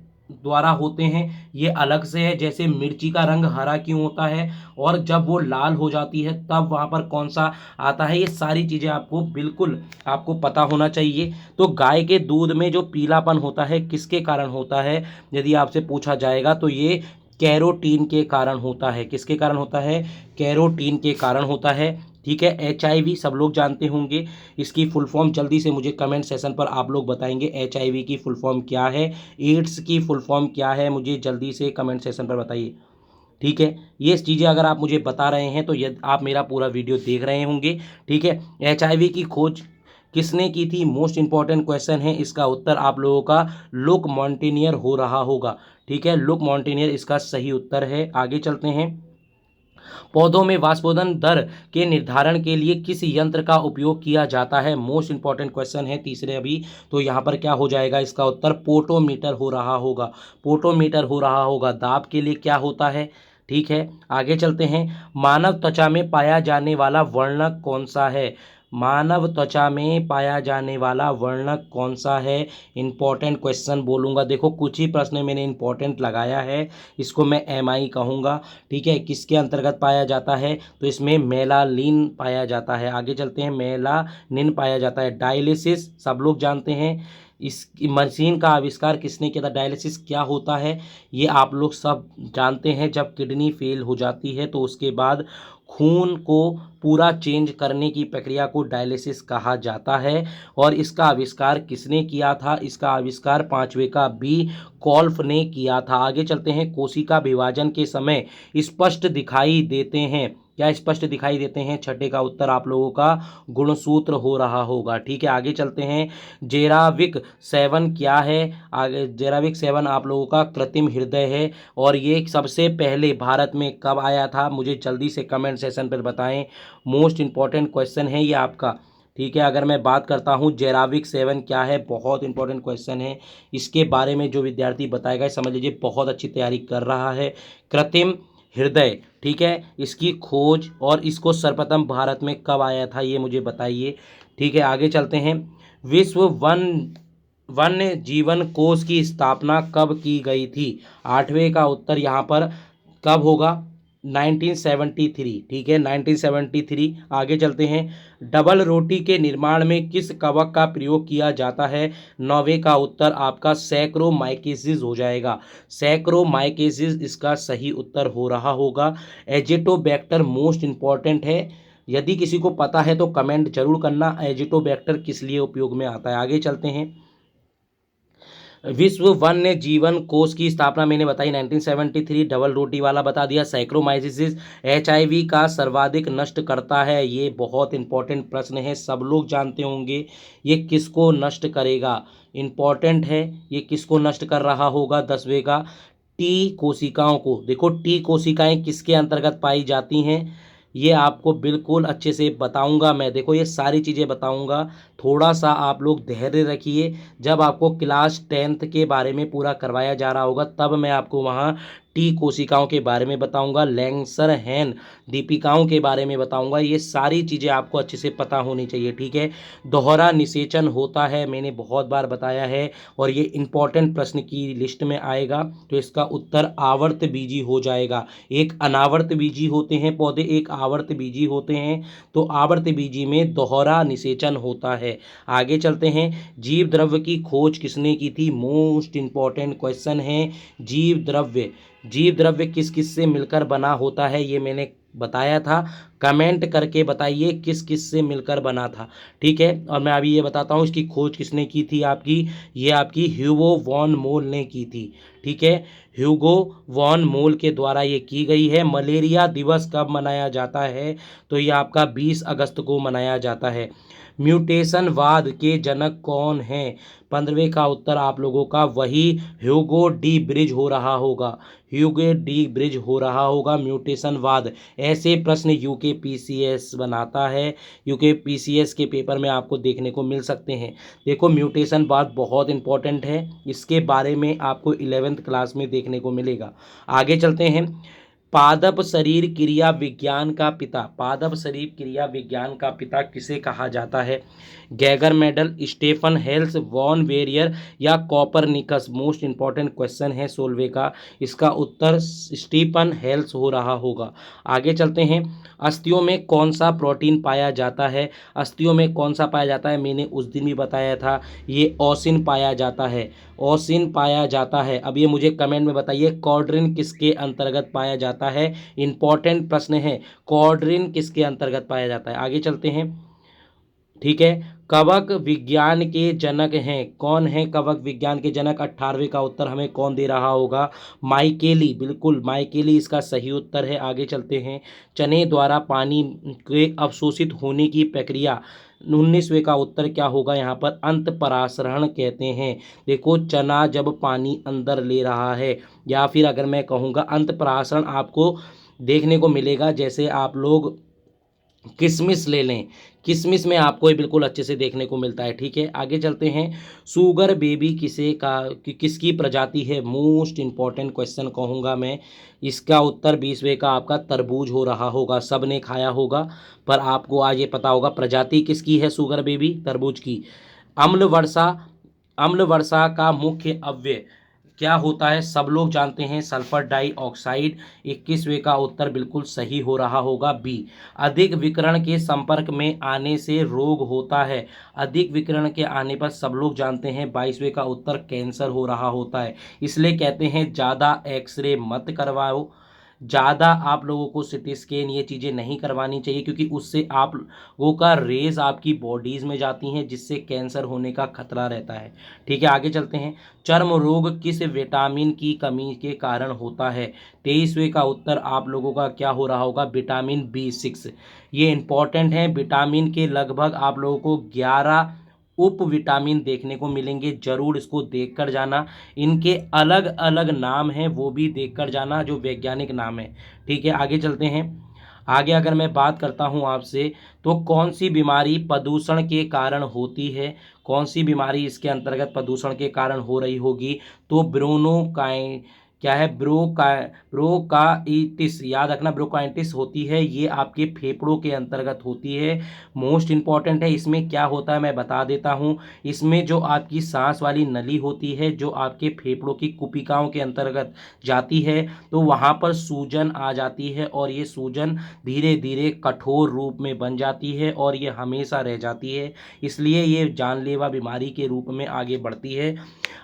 द्वारा होते हैं ये अलग से है। जैसे मिर्ची का रंग हरा क्यों होता है और जब वो लाल हो जाती है तब वहाँ पर कौन सा आता है, ये सारी चीज़ें आपको बिल्कुल आपको पता होना चाहिए। तो गाय के दूध में जो पीलापन होता है किसके कारण होता है, यदि आपसे पूछा जाएगा तो ये कैरोटीन के कारण होता है। किसके कारण होता है, कैरोटीन के कारण होता है। ठीक है, HIV सब लोग जानते होंगे, इसकी फुल फॉर्म जल्दी से मुझे कमेंट सेशन पर आप लोग बताएंगे HIV की फुल फॉर्म क्या है, एड्स की फुल फॉर्म क्या है, मुझे जल्दी से कमेंट सेशन पर बताइए। ठीक है, ये चीज़ें अगर आप मुझे बता रहे हैं तो यदि आप मेरा पूरा वीडियो देख रहे होंगे। ठीक है, HIV की खोज किसने की थी, मोस्ट इंपॉर्टेंट क्वेश्चन है, इसका उत्तर आप लोगों का लुक मॉन्टेनियर हो रहा होगा। ठीक है, लुक मॉन्टेनियर इसका सही उत्तर है। आगे चलते हैं। पौधों में वाष्पोदन दर के निर्धारण के लिए किस यंत्र का उपयोग किया जाता है, मोस्ट इंपॉर्टेंट क्वेश्चन है तीसरे अभी। तो यहाँ पर क्या हो जाएगा, इसका उत्तर पोटोमीटर हो रहा होगा। पोटोमीटर हो रहा होगा। दाब के लिए क्या होता है। ठीक है, आगे चलते हैं। मानव त्वचा में पाया जाने वाला वर्णक कौन सा है, मानव त्वचा में पाया जाने वाला वर्णक कौन सा है, इंपॉर्टेंट क्वेश्चन बोलूँगा। देखो कुछ ही प्रश्न मैंने इंपॉर्टेंट लगाया है, इसको मैं MI कहूँगा। ठीक है, किसके अंतर्गत पाया जाता है, तो इसमें मेलानिन पाया जाता है। आगे चलते हैं, मेलानिन पाया जाता है। डायलिसिस सब लोग जानते हैं, इस मशीन का आविष्कार किसने किया था। डायलिसिस क्या होता है ये आप लोग सब जानते हैं, जब किडनी फेल हो जाती है तो उसके बाद खून को पूरा चेंज करने की प्रक्रिया को डायलिसिस कहा जाता है। और इसका आविष्कार किसने किया था, इसका आविष्कार पांचवे का बी कॉल्फ ने किया था। आगे चलते हैं। कोशिका विभाजन के समय स्पष्ट दिखाई देते हैं, क्या स्पष्ट दिखाई देते हैं, छठे का उत्तर आप लोगों का गुणसूत्र हो रहा होगा। ठीक है, आगे चलते हैं। जेराविक 7 क्या है, आगे जेराविक 7 आप लोगों का कृत्रिम हृदय है। और ये सबसे पहले भारत में कब आया था, मुझे जल्दी से कमेंट सेशन पर बताएं। मोस्ट इंपॉर्टेंट क्वेश्चन है ये आपका। ठीक है, अगर मैं बात करता हूँ जेराविक 7 क्या है, बहुत इंपॉर्टेंट क्वेश्चन है, इसके बारे में जो विद्यार्थी बताएगा समझ लीजिए बहुत अच्छी तैयारी कर रहा है। कृत्रिम हृदय, ठीक है, इसकी खोज और इसको सर्वप्रथम भारत में कब आया था ये मुझे बताइए। ठीक है, आगे चलते हैं। विश्व वन्य जीवन कोष की स्थापना कब की गई थी, आठवें का उत्तर यहाँ पर कब होगा, 1973। ठीक है, 1973। आगे चलते हैं। डबल रोटी के निर्माण में किस कवक का प्रयोग किया जाता है, नौवें का उत्तर आपका सैक्रोमाइकेसिस हो जाएगा। सैक्रोमाइकेसिस इसका सही उत्तर हो रहा होगा। एजिटोबैक्टर मोस्ट इंपॉर्टेंट है, यदि किसी को पता है तो कमेंट जरूर करना, एजिटोबैक्टर किस लिए उपयोग में आता है। आगे चलते हैं। विश्व वन्य जीवन कोष की स्थापना मैंने बताई 1973, डबल रोटी वाला बता दिया। साइक्रोमाइसिस HIV का सर्वाधिक नष्ट करता है, ये बहुत इंपॉर्टेंट प्रश्न है, सब लोग जानते होंगे। ये किसको नष्ट करेगा, इंपॉर्टेंट है, ये किसको नष्ट कर रहा होगा, 10वें का टी कोशिकाओं को। देखो टी कोशिकाएं किसके अंतर्गत पाई जाती हैं, ये आपको बिल्कुल अच्छे से बताऊंगा मैं। देखो ये सारी चीज़ें बताऊंगा, थोड़ा सा आप लोग धैर्य रखिए। जब आपको क्लास 10th के बारे में पूरा करवाया जा रहा होगा तब मैं आपको वहाँ टी कोशिकाओं के बारे में बताऊंगा, लैंगसरहैन दीपिकाओं के बारे में बताऊंगा। ये सारी चीज़ें आपको अच्छे से पता होनी चाहिए। ठीक है, दोहरा निषेचन होता है, मैंने बहुत बार बताया है और ये इंपॉर्टेंट प्रश्न की लिस्ट में आएगा, तो इसका उत्तर आवर्त बीजी हो जाएगा। एक अनावर्त बीजी होते हैं पौधे, एक आवर्त बीजी होते हैं, तो आवर्त बीजी में दोहरा निषेचन होता है। आगे चलते हैं। जीव द्रव्य की खोज किसने की थी, मोस्ट इंपॉर्टेंट क्वेश्चन है। जीव द्रव्य किस किस से मिलकर बना होता है, ये मैंने बताया था, कमेंट करके बताइए किस किस से मिलकर बना था। ठीक है, और मैं अभी ये बताता हूँ इसकी खोज किसने की थी आपकी, ये आपकी ह्यूगो वॉन मोल ने की थी। ठीक है, ह्यूगो वॉन मोल के द्वारा ये की गई है। मलेरिया दिवस कब मनाया जाता है, तो ये आपका 20 अगस्त को मनाया जाता है। म्यूटेशनवाद के जनक कौन हैं, 15वें का उत्तर आप लोगों का वही ह्यूगो डी ब्रिज हो रहा होगा, ह्यूगो डी ब्रिज हो रहा होगा। म्यूटेशनवाद, ऐसे प्रश्न UKPCS बनाता है, UKPCS के पेपर में आपको देखने को मिल सकते हैं। देखो म्यूटेशनवाद बहुत इंपॉर्टेंट है, इसके बारे में आपको 11th क्लास में देखने को मिलेगा। आगे चलते हैं। पादप शरीर क्रिया विज्ञान का पिता, पादप शरीर क्रिया विज्ञान का पिता किसे कहा जाता है? गैगर मेडल, स्टेफन हेल्स, वॉन वेरियर या कॉपरनिकस? मोस्ट इंपॉर्टेंट क्वेश्चन है सोलवे का, इसका उत्तर स्टीफन हेल्स हो रहा होगा। आगे चलते हैं। अस्थियों में कौन सा प्रोटीन पाया जाता है? अस्थियों में कौन सा पाया जाता है? मैंने उस दिन भी बताया था, ये ओसिन पाया जाता है, ओसिन पाया जाता है। अब ये मुझे कमेंट में बताइए, कॉर्ड्रिन किसके अंतर्गत पाया जाता है? इंपॉर्टेंट प्रश्न है, कॉर्ड्रिन किसके अंतर्गत पाया जाता है? आगे चलते हैं। ठीक है, कवक विज्ञान के जनक हैं, कौन है कवक विज्ञान के जनक? 18वें का उत्तर हमें कौन दे रहा होगा? माइकेली, बिल्कुल माइकेली इसका सही उत्तर है। आगे चलते हैं। चने द्वारा पानी के अवशोषित होने की प्रक्रिया, 19वें का उत्तर क्या होगा यहाँ पर? अंतःपरासरण कहते हैं। देखो, चना जब पानी अंदर ले रहा है, या फिर अगर मैं कहूँगा अंतःपरासरण आपको देखने को मिलेगा, जैसे आप लोग किशमिश ले लें, किशमिश में आपको ये बिल्कुल अच्छे से देखने को मिलता है। ठीक है, आगे चलते हैं। शुगर बेबी किसकी प्रजाति है? मोस्ट इंपॉर्टेंट क्वेश्चन कहूँगा मैं, इसका उत्तर 20वें का आपका तरबूज हो रहा होगा। सब ने खाया होगा, पर आपको आज ये पता होगा प्रजाति किसकी है शुगर बेबी? तरबूज की। अम्ल वर्षा, अम्ल वर्षा का मुख्य अव्यय क्या होता है? सब लोग जानते हैं, सल्फर डाइऑक्साइड। 21वें का उत्तर बिल्कुल सही हो रहा होगा, बी। अधिक विकिरण के संपर्क में आने से रोग होता है, अधिक विकिरण के आने पर सब लोग जानते हैं, 22वें का उत्तर कैंसर हो रहा होता है। इसलिए कहते हैं ज़्यादा एक्सरे मत करवाओ, ज़्यादा आप लोगों को सिटी स्कैन ये चीज़ें नहीं करवानी चाहिए, क्योंकि उससे आप लोगों का रेज आपकी बॉडीज़ में जाती हैं, जिससे कैंसर होने का खतरा रहता है। ठीक है, आगे चलते हैं। चर्म रोग किस विटामिन की कमी के कारण होता है? 23वें का उत्तर आप लोगों का क्या हो रहा होगा? Vitamin B6। ये इंपॉर्टेंट है, विटामिन के लगभग आप लोगों को 11 उप विटामिन देखने को मिलेंगे, जरूर इसको देख कर जाना। इनके अलग अलग नाम हैं, वो भी देख कर जाना, जो वैज्ञानिक नाम है। ठीक है, आगे चलते हैं। आगे अगर मैं बात करता हूं आपसे, तो कौन सी बीमारी प्रदूषण के कारण होती है? कौन सी बीमारी इसके अंतर्गत प्रदूषण के कारण हो रही होगी? तो ब्रोनोकाई क्या है? ब्रोकाइटिस, याद रखना, ब्रोकाइटिस होती है, ये आपके फेफड़ों के अंतर्गत होती है। मोस्ट इंपॉर्टेंट है। इसमें क्या होता है मैं बता देता हूँ। इसमें जो आपकी सांस वाली नली होती है, जो आपके फेफड़ों की कुपिकाओं के अंतर्गत जाती है, तो वहाँ पर सूजन आ जाती है, और ये सूजन धीरे धीरे कठोर रूप में बन जाती है, और ये हमेशा रह जाती है, इसलिए ये जानलेवा बीमारी के रूप में आगे बढ़ती है।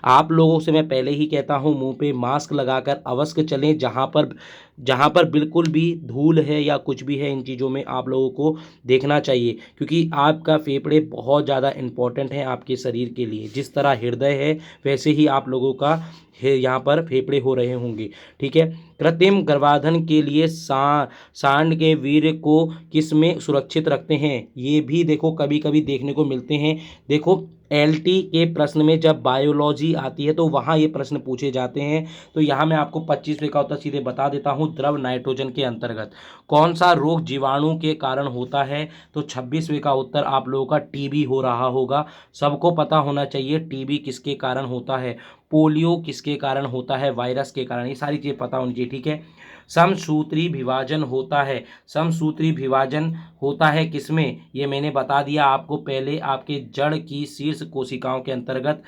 आप लोगों से मैं पहले ही कहता हूँ, मुंह पे मास्क लगाकर अवश्य चलें, जहाँ पर बिल्कुल भी धूल है या कुछ भी है, इन चीज़ों में आप लोगों को देखना चाहिए, क्योंकि आपका फेफड़े बहुत ज़्यादा इम्पोर्टेंट है आपके शरीर के लिए। जिस तरह हृदय है, वैसे ही आप लोगों का यहाँ पर फेफड़े हो रहे होंगे। ठीक है, कृत्रिम गर्भाधान के लिए सांड के वीर्य को किस में सुरक्षित रखते हैं? ये भी देखो कभी कभी देखने को मिलते हैं। देखो, एलटी के प्रश्न में जब बायोलॉजी आती है, तो वहाँ ये प्रश्न पूछे जाते हैं। तो यहाँ मैं आपको 25वें का उत्तर सीधे बता देता हूँ। द्रव नाइट्रोजन के अंतर्गत कौन सा रोग जीवाणु के कारण होता है? तो 26वें का उत्तर आप लोगों का टीबी हो रहा होगा। सबको पता होना चाहिए टीबी किसके कारण होता है, पोलियो किसके कारण होता है, वायरस के कारण, ये सारी चीज़ें पता होनी चाहिए। ठीक है, समसूत्री विभाजन होता है, समसूत्री विभाजन होता है किसमें? ये मैंने बता दिया आपको पहले, आपके जड़ की शीर्ष कोशिकाओं के अंतर्गत।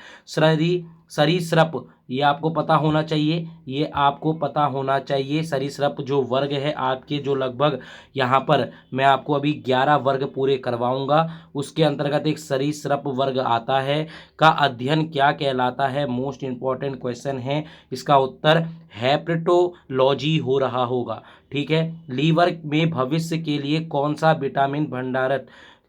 सरीसृप, ये आपको पता होना चाहिए, ये आपको पता होना चाहिए। सरीसृप जो वर्ग है आपके, जो लगभग यहाँ पर मैं आपको अभी 11 वर्ग पूरे करवाऊंगा, उसके अंतर्गत एक सरीसृप वर्ग आता है, का अध्ययन क्या कहलाता है? मोस्ट इंपॉर्टेंट क्वेश्चन है, इसका उत्तर हेपेटोलॉजी हो रहा होगा। ठीक है, लीवर में भविष्य के लिए कौन सा विटामिन भंडारक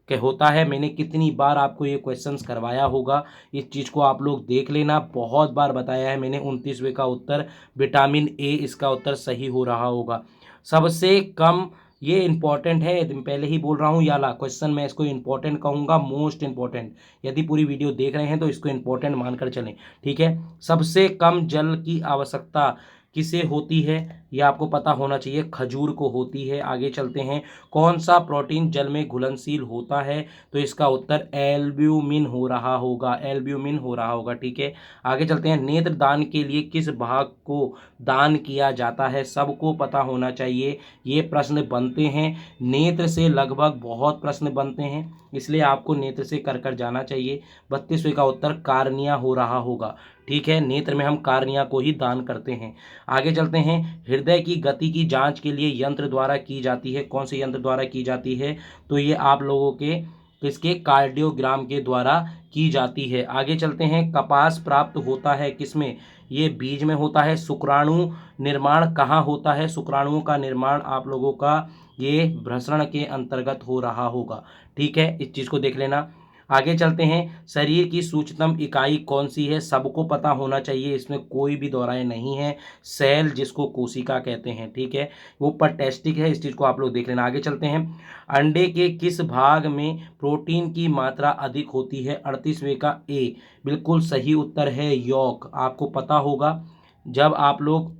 होता है? मैंने कितनी बार आपको ये क्वेश्चंस करवाया होगा, इस चीज़ को आप लोग देख लेना, बहुत बार बताया है मैंने। 29वें का उत्तर विटामिन ए, इसका उत्तर सही हो रहा होगा। सबसे कम, ये इंपॉर्टेंट है, पहले ही बोल रहा हूँ, याला क्वेश्चन मैं इसको इंपॉर्टेंट कहूँगा, मोस्ट इंपॉर्टेंट। यदि पूरी वीडियो देख रहे हैं तो इसको इंपॉर्टेंट मानकर चलें। ठीक है, सबसे कम जल की आवश्यकता किसे होती है, ये आपको पता होना चाहिए, खजूर को होती है। आगे चलते हैं, कौन सा प्रोटीन जल में घुलनशील होता है, तो इसका उत्तर एल्ब्यूमिन हो रहा होगा, एल्ब्यूमिन हो रहा होगा, ठीक है। आगे चलते हैं, नेत्र दान के लिए किस भाग को दान किया जाता है, सबको पता होना चाहिए, ये प्रश्न बनते हैं। नेत्र से लगभग बहुत प्रश्न बनते हैं, इसलिए आपको नेत्र से कर कर जाना चाहिए। 32वें का उत्तर कार्निया हो रहा होगा, ठीक है। नेत्र में हम कार्निया को ही दान करते हैं। आगे चलते हैं, हृदय की गति की जांच के लिए यंत्र द्वारा की जाती है, कौन से यंत्र द्वारा की जाती है, तो ये आप लोगों के किसके कार्डियोग्राम के द्वारा की जाती है। आगे चलते हैं, कपास प्राप्त होता है किसमें, ये बीज में होता है। शुक्राणु निर्माण कहाँ होता है, शुक्राणुओं का निर्माण आप लोगों का ये भ्रूण के अंतर्गत हो रहा होगा, ठीक है, इस चीज़ को देख लेना। आगे चलते हैं, शरीर की सूक्ष्मतम इकाई कौन सी है, सबको पता होना चाहिए, इसमें कोई भी दोहराए नहीं है, सेल जिसको कोशिका कहते हैं, ठीक है, वो टेस्टिक है, इस चीज़ को आप लोग देख लेना। आगे चलते हैं, अंडे के किस भाग में प्रोटीन की मात्रा अधिक होती है, 38वें का ए बिल्कुल सही उत्तर है, यॉक, आपको पता होगा जब आप लोग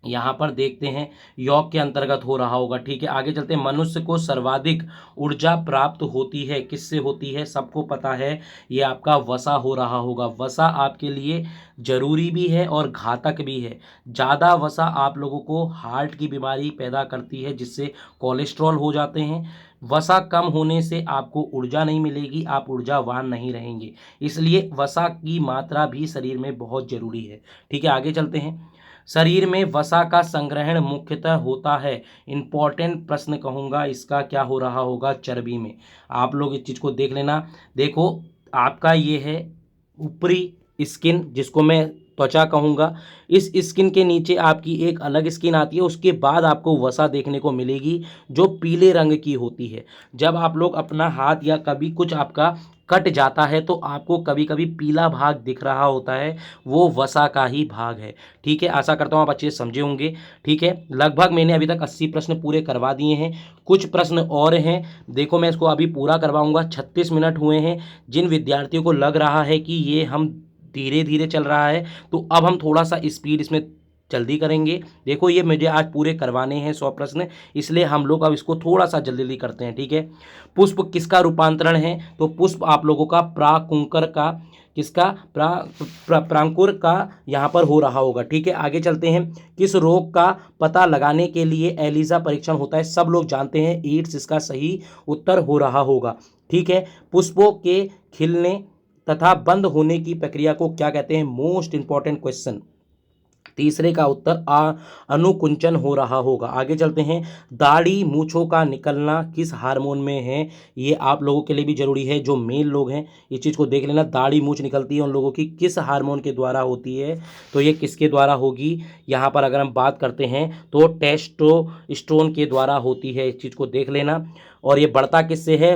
यहाँ पर देखते हैं यॉक के अंतर्गत हो रहा होगा, ठीक है। आगे चलते हैं, मनुष्य को सर्वाधिक ऊर्जा प्राप्त होती है किससे होती है, सबको पता है, ये आपका वसा हो रहा होगा। वसा आपके लिए जरूरी भी है और घातक भी है। ज़्यादा वसा आप लोगों को हार्ट की बीमारी पैदा करती है, जिससे कोलेस्ट्रॉल हो जाते हैं। वसा कम होने से आपको ऊर्जा नहीं मिलेगी, आप ऊर्जावान नहीं रहेंगे, इसलिए वसा की मात्रा भी शरीर में बहुत जरूरी है, ठीक है। आगे चलते हैं, शरीर में वसा का संग्रहण मुख्यतः होता है, इंपॉर्टेंट प्रश्न कहूँगा, इसका क्या हो रहा होगा, चर्बी में। आप लोग इस चीज़ को देख लेना। देखो आपका ये है ऊपरी स्किन, जिसको मैं त्वचा कहूँगा, इस स्किन के नीचे आपकी एक अलग स्किन आती है, उसके बाद आपको वसा देखने को मिलेगी जो पीले रंग की होती है। जब आप लोग अपना हाथ या कभी कुछ आपका कट जाता है तो आपको कभी कभी पीला भाग दिख रहा होता है, वो वसा का ही भाग है, ठीक है। आशा करता हूँ आप अच्छे से समझे होंगे, ठीक है। लगभग मैंने अभी तक 80 प्रश्न पूरे करवा दिए हैं, कुछ प्रश्न और हैं, देखो मैं इसको अभी पूरा करवाऊंगा। 36 मिनट हुए हैं। जिन विद्यार्थियों को लग रहा है कि ये हम धीरे धीरे चल रहा है, तो अब हम थोड़ा सा स्पीड इसमें जल्दी करेंगे। देखो ये मुझे आज पूरे करवाने हैं 100 प्रश्न, इसलिए हम लोग अब इसको थोड़ा सा जल्दी जल्दी करते हैं, ठीक है। पुष्प किसका रूपांतरण है, तो पुष्प आप लोगों का प्राकुंकर का, किसका प्रांकुर का यहाँ पर हो रहा होगा, ठीक है। आगे चलते हैं, किस रोग का पता लगाने के लिए एलिसा परीक्षण होता है, सब लोग जानते हैं, एड्स इसका सही उत्तर हो रहा होगा, ठीक है। पुष्पों के खिलने तथा बंद होने की प्रक्रिया को क्या कहते हैं, मोस्ट इंपॉर्टेंट क्वेश्चन, तीसरे का उत्तर अनुकुंचन हो रहा होगा। आगे चलते हैं, दाढ़ी मूछों का निकलना किस हार्मोन में है, ये आप लोगों के लिए भी जरूरी है, जो मेल लोग हैं इस चीज़ को देख लेना। दाढ़ी मूछ निकलती है उन लोगों की किस हार्मोन के द्वारा होती है, तो ये किसके द्वारा होगी, यहाँ पर अगर हम बात करते हैं तो टेस्टोस्टेरोन के द्वारा होती है, इस चीज़ को देख लेना। और ये बढ़ता किससे है,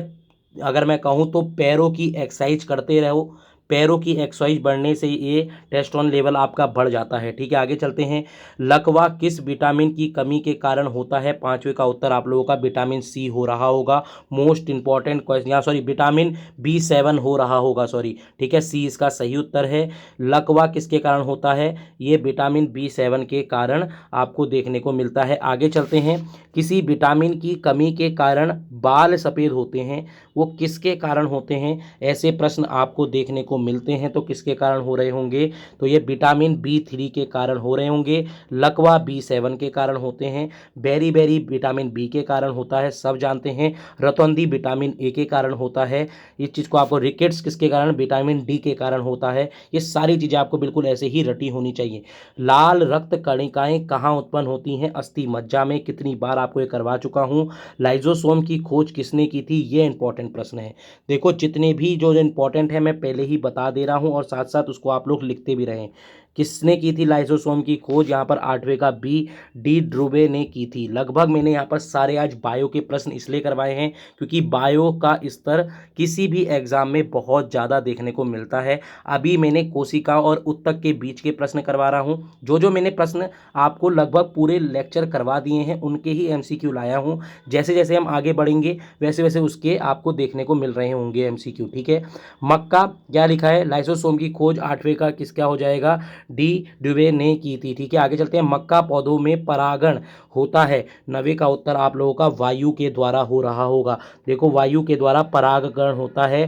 अगर मैं कहूँ तो पैरों की एक्सरसाइज करते रहो, पैरों की एक्सरसाइज बढ़ने से ये टेस्टोस्टेरोन लेवल आपका बढ़ जाता है, ठीक है। आगे चलते हैं, लकवा किस विटामिन की कमी के कारण होता है, 5वें का उत्तर आप लोगों का विटामिन सी हो रहा होगा, मोस्ट इंपॉर्टेंट क्वेश्चन, या सॉरी विटामिन B7 हो रहा होगा, सॉरी, ठीक है, सी इसका सही उत्तर है। लकवा किसके कारण होता है, ये विटामिन B7 के कारण आपको देखने को मिलता है। आगे चलते हैं, किसी विटामिन की कमी के कारण बाल सफ़ेद होते हैं, वो किसके कारण होते हैं, ऐसे प्रश्न आपको देखने को मिलते हैं, तो किसके कारण हो रहे होंगे, तो ये विटामिन B3 के कारण हो रहे होंगे। लकवा B7 के कारण होते हैं। बेरी बेरी विटामिन B के कारण होता है, सब जानते हैं। रतौंधी विटामिन A के कारण होता है, इस चीज़ को आपको, रिकेट्स किसके कारण, विटामिन D के कारण होता है। ये सारी चीज़ें आपको बिल्कुल ऐसे ही रटी होनी चाहिए। लाल रक्त कणिकाएँ कहाँ उत्पन्न होती हैं, अस्थि मज्जा में, कितनी बार आपको ये करवा चुका हूँ। लाइजोसोम की खोज किसने की थी, ये इंपॉर्टेंट प्रश्न है। देखो जितने भी जो इंपॉर्टेंट है मैं पहले ही बता दे रहा हूँ, और साथ साथ उसको आप लोग लिखते भी रहें। किसने की थी लाइसोसोम की खोज, यहाँ पर 8वें का डी ड्रूबे ने की थी। लगभग मैंने यहाँ पर सारे आज बायो के प्रश्न इसलिए करवाए हैं क्योंकि बायो का स्तर किसी भी एग्जाम में बहुत ज़्यादा देखने को मिलता है। अभी मैंने कोशिका और उत्तक के बीच के प्रश्न करवा रहा हूँ, जो मैंने प्रश्न आपको लगभग पूरे लेक्चर करवा दिए हैं उनके ही MCQ लाया हूँ। जैसे जैसे हम आगे बढ़ेंगे वैसे वैसे उसके आपको आपको देखने को मिल रहे होंगे एमसीक्यू। ठीक है, मक्का क्या लिखा है, लाइसोसोम की खोज 8वें का किस क्या हो जाएगा, डी ड्यूवे ने की थी। ठीक है, आगे चलते हैं, मक्का पौधों में परागण होता है, 9वें का उत्तर आप लोगों का वायु के द्वारा हो रहा होगा। देखो वायु के द्वारा परागकण होता है,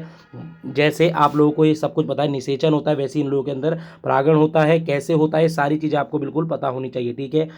जैसे आप लोगों को ये सब कुछ पता है, निषेचन होता है, वैसे इन लोगों के अंदर परागण होता है। कैसे होता है, सारी चीज़ें आपको बिल्कुल पता होनी चाहिए। ठीक है,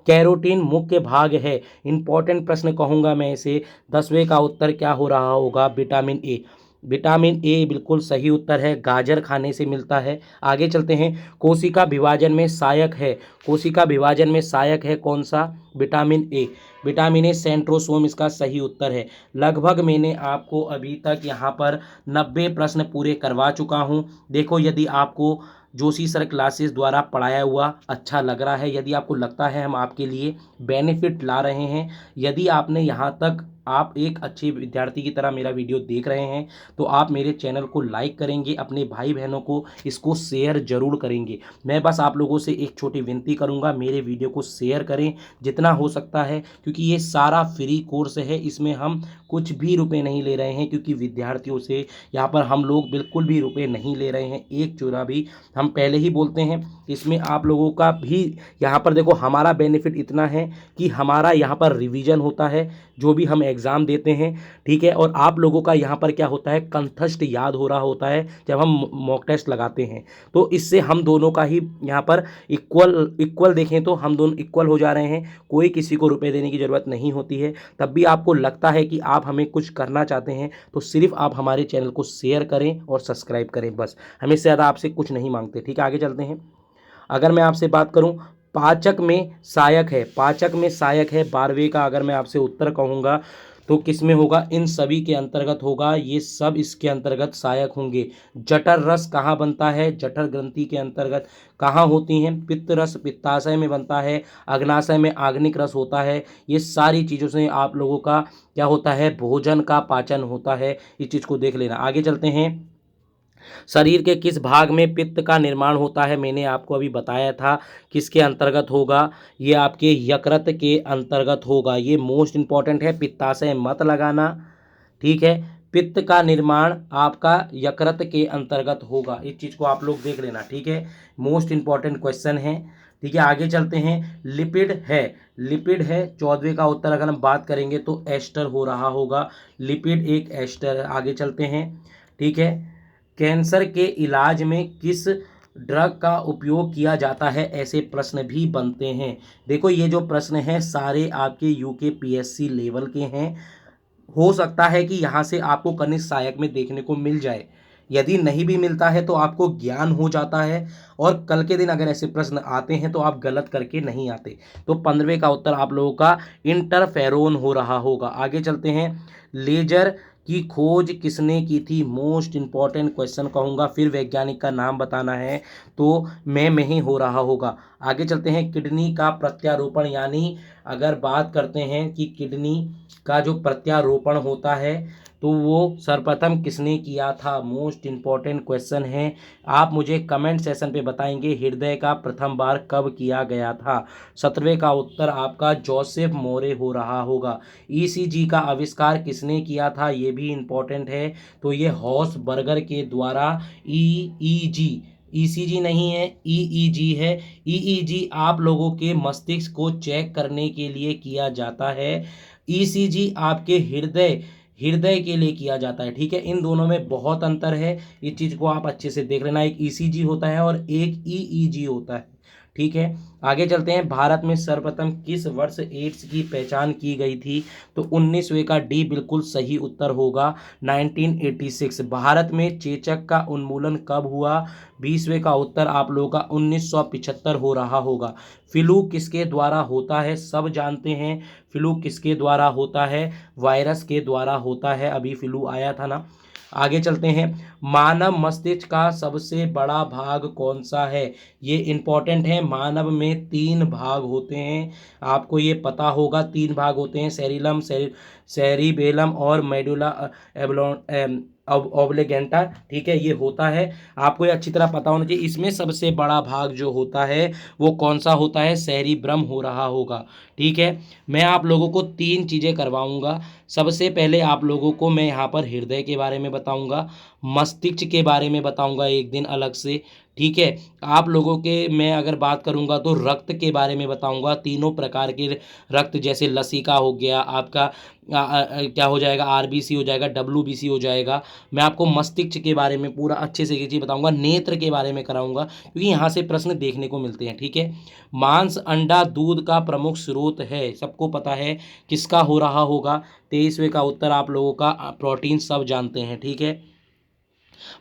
कैरोटीन मुख्य भाग है, इंपॉर्टेंट प्रश्न कहूँगा मैं इसे, 10वें का उत्तर क्या हो रहा होगा, विटामिन ए। विटामिन ए बिल्कुल सही उत्तर है, गाजर खाने से मिलता है। आगे चलते हैं, कोशिका विभाजन में सहायक है, कोशिका विभाजन में सहायक है कौन सा, vitamin A. Vitamin A centrosome इसका सही उत्तर है। लगभग मैंने आपको अभी तक यहाँ पर 90 प्रश्न पूरे करवा चुका हूँ। देखो यदि आपको जोशी सर क्लासेस द्वारा पढ़ाया हुआ अच्छा लग रहा है, यदि आपको लगता है हम आपके लिए बेनिफिट ला रहे हैं, यदि आपने यहाँ तक आप एक अच्छे विद्यार्थी की तरह मेरा वीडियो देख रहे हैं, तो आप मेरे चैनल को लाइक करेंगे, अपने भाई बहनों को इसको शेयर जरूर करेंगे। मैं बस आप लोगों से एक छोटी विनती करूंगा, मेरे वीडियो को शेयर करें जितना हो सकता है, क्योंकि ये सारा फ्री कोर्स है, इसमें हम कुछ भी रुपए नहीं ले रहे हैं, क्योंकि विद्यार्थियों से यहाँ पर हम लोग बिल्कुल भी रुपए नहीं ले रहे हैं, एक चुरा भी। हम पहले ही बोलते हैं, इसमें आप लोगों का भी यहाँ पर देखो, हमारा बेनिफिट इतना है कि हमारा यहाँ पर रिवीजन होता है जो भी हम एग्ज़ाम देते हैं। ठीक है, और आप लोगों का यहाँ पर क्या होता है, कंठस्थ याद हो रहा होता है जब हम मॉक टेस्ट लगाते हैं, तो इससे हम दोनों का ही यहाँ पर इक्वल देखें तो हम दोनों इक्वल हो जा रहे हैं, कोई किसी को रुपए देने की ज़रूरत नहीं होती है। तब भी आपको लगता है कि आप हमें कुछ करना चाहते हैं, तो सिर्फ आप हमारे चैनल को शेयर करें और सब्सक्राइब करें, बस, हमें से ज़्यादा आपसे कुछ नहीं मांगते। ठीक है, आगे चलते हैं। अगर मैं आपसे बात करूं, पाचक में सहायक है, पाचक में सहायक है, 12वें का अगर मैं आपसे उत्तर कहूँगा तो किस में होगा, इन सभी के अंतर्गत होगा, ये सब इसके अंतर्गत सहायक होंगे। जठर रस कहाँ बनता है, जठर ग्रंथि के अंतर्गत कहाँ होती हैं, पित्त रस पित्ताशय में बनता है, अग्नाशय में आग्निक रस होता है। ये सारी चीज़ों से आप लोगों का क्या होता है, भोजन का पाचन होता है, इस चीज़ को देख लेना। आगे चलते हैं, शरीर के किस भाग में पित्त का निर्माण होता है, मैंने आपको अभी बताया था किसके अंतर्गत होगा, ये आपके यकृत के अंतर्गत होगा, ये मोस्ट इंपॉर्टेंट है, पित्ताशय मत लगाना। ठीक है, पित्त का निर्माण आपका यकृत के अंतर्गत होगा, इस चीज़ को आप लोग देख लेना। ठीक है, मोस्ट इंपॉर्टेंट क्वेश्चन है। ठीक है, आगे चलते हैं, लिपिड है, लिपिड है, 14वें का उत्तर अगर हम बात करेंगे तो एस्टर हो रहा होगा, लिपिड एक एस्टर है। आगे चलते हैं, ठीक है, कैंसर के इलाज में किस ड्रग का उपयोग किया जाता है, ऐसे प्रश्न भी बनते हैं। देखो ये जो प्रश्न हैं सारे आपके यूके पीएससी लेवल के हैं, हो सकता है कि यहाँ से आपको कनिष्ठ सहायक में देखने को मिल जाए, यदि नहीं भी मिलता है तो आपको ज्ञान हो जाता है, और कल के दिन अगर ऐसे प्रश्न आते हैं तो आप गलत करके नहीं आते। तो 15वें का उत्तर आप लोगों का इंटरफेरोन हो रहा होगा। आगे चलते हैं, लेजर की खोज किसने की थी, मोस्ट इंपॉर्टेंट क्वेश्चन कहूँगा, फिर वैज्ञानिक का नाम बताना है तो में ही हो रहा होगा। आगे चलते हैं, किडनी का प्रत्यारोपण, यानी अगर बात करते हैं कि किडनी का जो प्रत्यारोपण होता है तो वो सर्वप्रथम किसने किया था, मोस्ट इंपॉर्टेंट क्वेश्चन है। आप मुझे कमेंट सेशन पे बताएंगे हृदय का प्रथम बार कब किया गया था। 17वें का उत्तर आपका जोसेफ मोरे हो रहा होगा। ईसीजी का आविष्कार किसने किया था, ये भी इंपॉर्टेंट है, तो ये हॉसबर्गर के द्वारा। ईईजी, ईसीजी नहीं है, ईईजी है। ईईजी आप लोगों के मस्तिष्क को चेक करने के लिए किया जाता है, ईसीजी आपके हृदय के लिए किया जाता है। ठीक है, इन दोनों में बहुत अंतर है, इस चीज़ को आप अच्छे से देख लेना, एक ईसीजी होता है और एक ईईजी होता है। ठीक है, आगे चलते हैं, भारत में सर्वप्रथम किस वर्ष एड्स की पहचान की गई थी, तो 19वें का डी बिल्कुल सही उत्तर होगा, 1986। भारत में चेचक का उन्मूलन कब हुआ, 20वें का उत्तर आप लोगों का 1975 हो रहा होगा। फ्लू किसके द्वारा होता है, सब जानते हैं फ्लू किसके द्वारा होता है, वायरस के द्वारा होता है, अभी फ्लू आया था ना। आगे चलते हैं, मानव मस्तिष्क का सबसे बड़ा भाग कौन सा है, ये इंपॉर्टेंट है। मानव में 3 भाग होते हैं, आपको ये पता होगा, 3 भाग होते हैं, सेरिलम, सेरिबेलम और मेडुला ओब्लिगेंटा। ठीक है, ये होता है, आपको ये अच्छी तरह पता होना चाहिए। इसमें सबसे बड़ा भाग जो होता है वो कौन सा होता है, सेरिब्रम हो रहा होगा। ठीक है, मैं आप लोगों को 3 चीज़ें करवाऊंगा, सबसे पहले आप लोगों को मैं यहाँ पर हृदय के बारे में बताऊंगा, मस्तिष्क के बारे में बताऊंगा एक दिन अलग से, ठीक है। आप लोगों के मैं अगर बात करूंगा तो रक्त के बारे में बताऊंगा, तीनों प्रकार के रक्त, जैसे लसिका हो गया आपका, क्या हो जाएगा, आरबीसी हो जाएगा, डब्ल्यूबीसी हो जाएगा। मैं आपको मस्तिष्क के बारे में पूरा अच्छे से ये चीज़ बताऊंगा, नेत्र के बारे में कराऊंगा, क्योंकि यहाँ से प्रश्न देखने को मिलते हैं, ठीक है। मांस, अंडा, दूध का प्रमुख स्रोत है, सबको पता है किसका हो रहा होगा। 23वें का उत्तर आप लोगों का प्रोटीन, सब जानते हैं, ठीक है।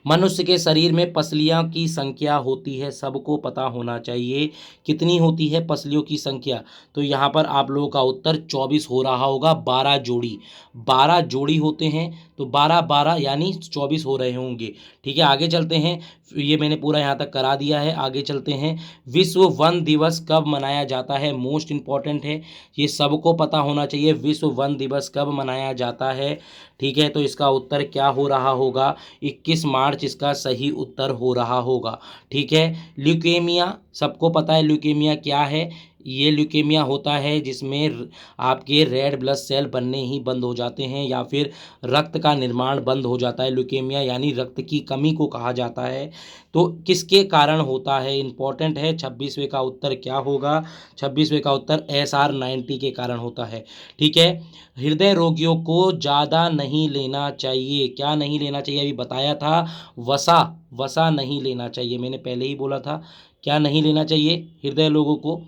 मनुष्य के शरीर में पसलियों की संख्या होती है, सबको पता होना चाहिए कितनी होती है पसलियों की संख्या। तो यहाँ पर आप लोगों का उत्तर 24 हो रहा होगा, 12 जोड़ी, 12 जोड़ी होते हैं, तो 12 12 यानी 24 हो रहे होंगे, ठीक है। आगे चलते हैं, ये मैंने पूरा यहाँ तक करा दिया है, आगे चलते हैं। विश्व वन दिवस कब मनाया जाता है, मोस्ट इम्पॉर्टेंट है, ये सबको पता होना चाहिए, विश्व वन दिवस कब मनाया जाता है, ठीक है। तो इसका उत्तर क्या हो रहा होगा, 21 मार्च इसका सही उत्तर हो रहा होगा, ठीक है। ल्यूकेमिया, सबको पता है ल्यूकेमिया क्या है, ये ल्यूकेमिया होता है जिसमें आपके रेड ब्लड सेल बनने ही बंद हो जाते हैं, या फिर रक्त का निर्माण बंद हो जाता है। ल्यूकेमिया यानी रक्त की कमी को कहा जाता है। तो किसके कारण होता है, इंपॉर्टेंट है। 26वें का उत्तर क्या होगा, 26वें का उत्तर SR90 के कारण होता है, ठीक है। हृदय रोगियों को ज़्यादा नहीं लेना चाहिए, क्या नहीं लेना चाहिए, अभी बताया था, वसा, वसा नहीं लेना चाहिए, मैंने पहले ही बोला था। क्या नहीं लेना चाहिए हृदय लोगों को,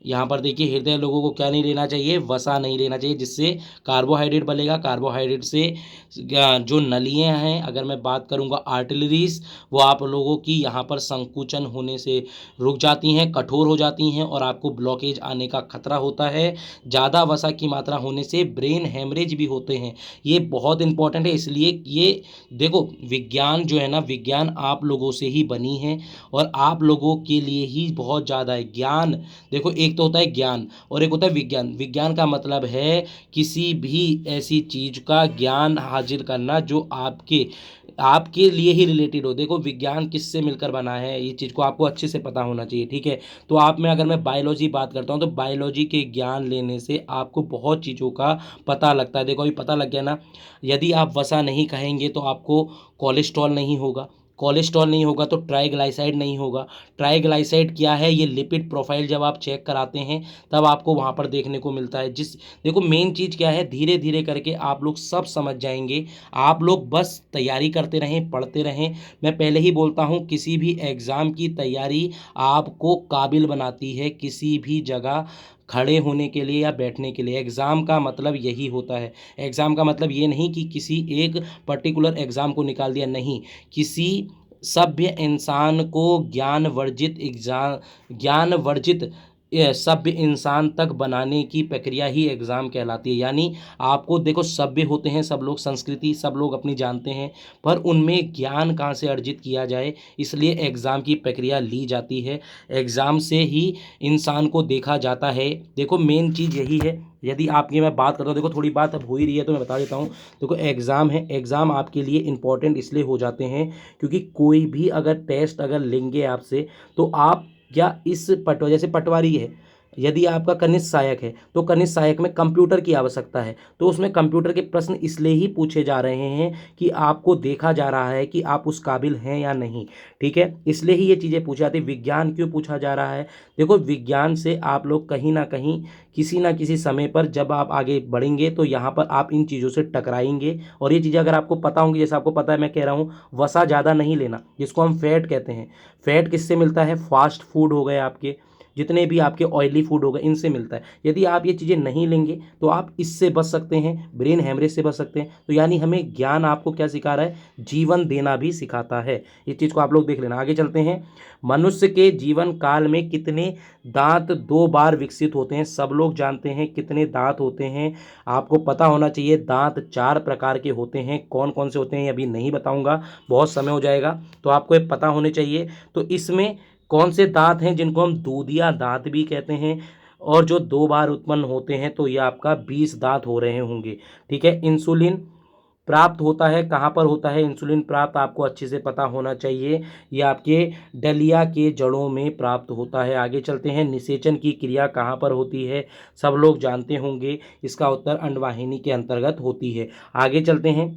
यहाँ पर देखिए, हृदय लोगों को क्या नहीं लेना चाहिए, वसा नहीं लेना चाहिए, जिससे कार्बोहाइड्रेट बनेगा। कार्बोहाइड्रेट से जो नलियाँ हैं, अगर मैं बात करूँगा आर्टरीज, वो आप लोगों की यहाँ पर संकुचन होने से रुक जाती हैं, कठोर हो जाती हैं, और आपको ब्लॉकेज आने का खतरा होता है। ज़्यादा वसा की मात्रा होने से ब्रेन हेमरेज भी होते हैं, ये बहुत इंपॉर्टेंट है। इसलिए ये देखो, विज्ञान जो है ना, विज्ञान आप लोगों से ही बनी है, और आप लोगों के लिए ही बहुत ज़्यादा है ज्ञान। देखो, एक तो होता है ज्ञान और एक होता है विज्ञान। विज्ञान का मतलब है किसी भी ऐसी चीज़ का ज्ञान हासिल करना जो आपके आपके लिए ही रिलेटेड हो। देखो, विज्ञान किससे मिलकर बना है, ये चीज़ को आपको अच्छे से पता होना चाहिए, ठीक है। तो आप में अगर मैं बायोलॉजी बात करता हूँ, तो बायोलॉजी के ज्ञान लेने से आपको बहुत चीज़ों का पता लगता है। देखो, अभी पता लग गया ना, यदि आप वसा नहीं कहेंगे तो आपको कोलेस्ट्रॉल नहीं होगा, कोलेस्ट्रॉल नहीं होगा तो ट्राइग्लाइसाइड नहीं होगा। ट्राइग्लाइसाइड क्या है, ये लिपिड प्रोफाइल जब आप चेक कराते हैं तब आपको वहाँ पर देखने को मिलता है। देखो, मेन चीज़ क्या है, धीरे धीरे करके आप लोग सब समझ जाएंगे। आप लोग बस तैयारी करते रहें, पढ़ते रहें। मैं पहले ही बोलता हूँ, किसी भी एग्ज़ाम की तैयारी आपको काबिल बनाती है, किसी भी जगह खड़े होने के लिए या बैठने के लिए। एग्ज़ाम का मतलब यही होता है। एग्ज़ाम का मतलब ये नहीं कि किसी एक पर्टिकुलर एग्ज़ाम को निकाल दिया, नहीं, किसी सभ्य इंसान को ज्ञान वर्जित सभ्य इंसान तक बनाने की प्रक्रिया ही एग्ज़ाम कहलाती है। यानी आपको देखो, सभ्य होते हैं सब लोग, संस्कृति सब लोग अपनी जानते हैं, पर उनमें ज्ञान कहाँ से अर्जित किया जाए, इसलिए एग्ज़ाम की प्रक्रिया ली जाती है। एग्ज़ाम से ही इंसान को देखा जाता है। देखो, मेन चीज़ यही है। यदि आपकी मैं बात करता हूँ, देखो थोड़ी बात अब हो ही रही है तो मैं बता देता हूँ। देखो, एग्ज़ाम है, एग्ज़ाम आपके लिए इम्पोर्टेंट इसलिए हो जाते हैं क्योंकि कोई भी अगर टेस्ट अगर लेंगे आपसे, तो आप या इस जैसे पटवारी है, यदि आपका कनिष्ठ सहायक है तो कनिष्ठ सहायक में कंप्यूटर की आवश्यकता है, तो उसमें कंप्यूटर के प्रश्न इसलिए ही पूछे जा रहे हैं कि आपको देखा जा रहा है कि आप उस काबिल हैं या नहीं, ठीक है। इसलिए ही ये चीज़ें पूछी जाती है। विज्ञान क्यों पूछा जा रहा है, देखो, विज्ञान से आप लोग कहीं ना कहीं किसी ना किसी समय पर जब आप आगे बढ़ेंगे तो यहाँ पर आप इन चीज़ों से टकराएंगे, और ये चीज़ें अगर आपको पता होंगी, जैसे आपको पता है, मैं कह रहा हूँ, वसा ज़्यादा नहीं लेना, जिसको हम फैट कहते हैं। फैट किससे मिलता है, फास्ट फूड हो गए आपके, जितने भी आपके ऑयली फूड हो गए, इनसे मिलता है। यदि आप ये चीज़ें नहीं लेंगे तो आप इससे बच सकते हैं, ब्रेन हेमरेज से बच सकते हैं। तो यानी हमें ज्ञान आपको क्या सिखा रहा है, जीवन देना भी सिखाता है। इस चीज़ को आप लोग देख लेना। आगे चलते हैं। मनुष्य के जीवन काल में कितने दांत 2 बार विकसित होते हैं, सब लोग जानते हैं कितने दांत होते हैं, आपको पता होना चाहिए। दांत 4 प्रकार के होते हैं, कौन कौन से होते हैं अभी नहीं बताऊंगा, बहुत समय हो जाएगा, तो आपको ये पता होने चाहिए। तो इसमें कौन से दांत हैं जिनको हम दूधिया दांत भी कहते हैं, और जो 2 बार उत्पन्न होते हैं, तो ये आपका 20 दांत हो रहे होंगे, ठीक है। इंसुलिन, प्राप्त होता है, कहाँ पर होता है इंसुलिन प्राप्त, आपको अच्छे से पता होना चाहिए। ये आपके डलिया के जड़ों में प्राप्त होता है। आगे चलते हैं, निषेचन की क्रिया कहाँ पर होती है, सब लोग जानते होंगे, इसका उत्तर अंडवाहिनी के अंतर्गत होती है। आगे चलते हैं,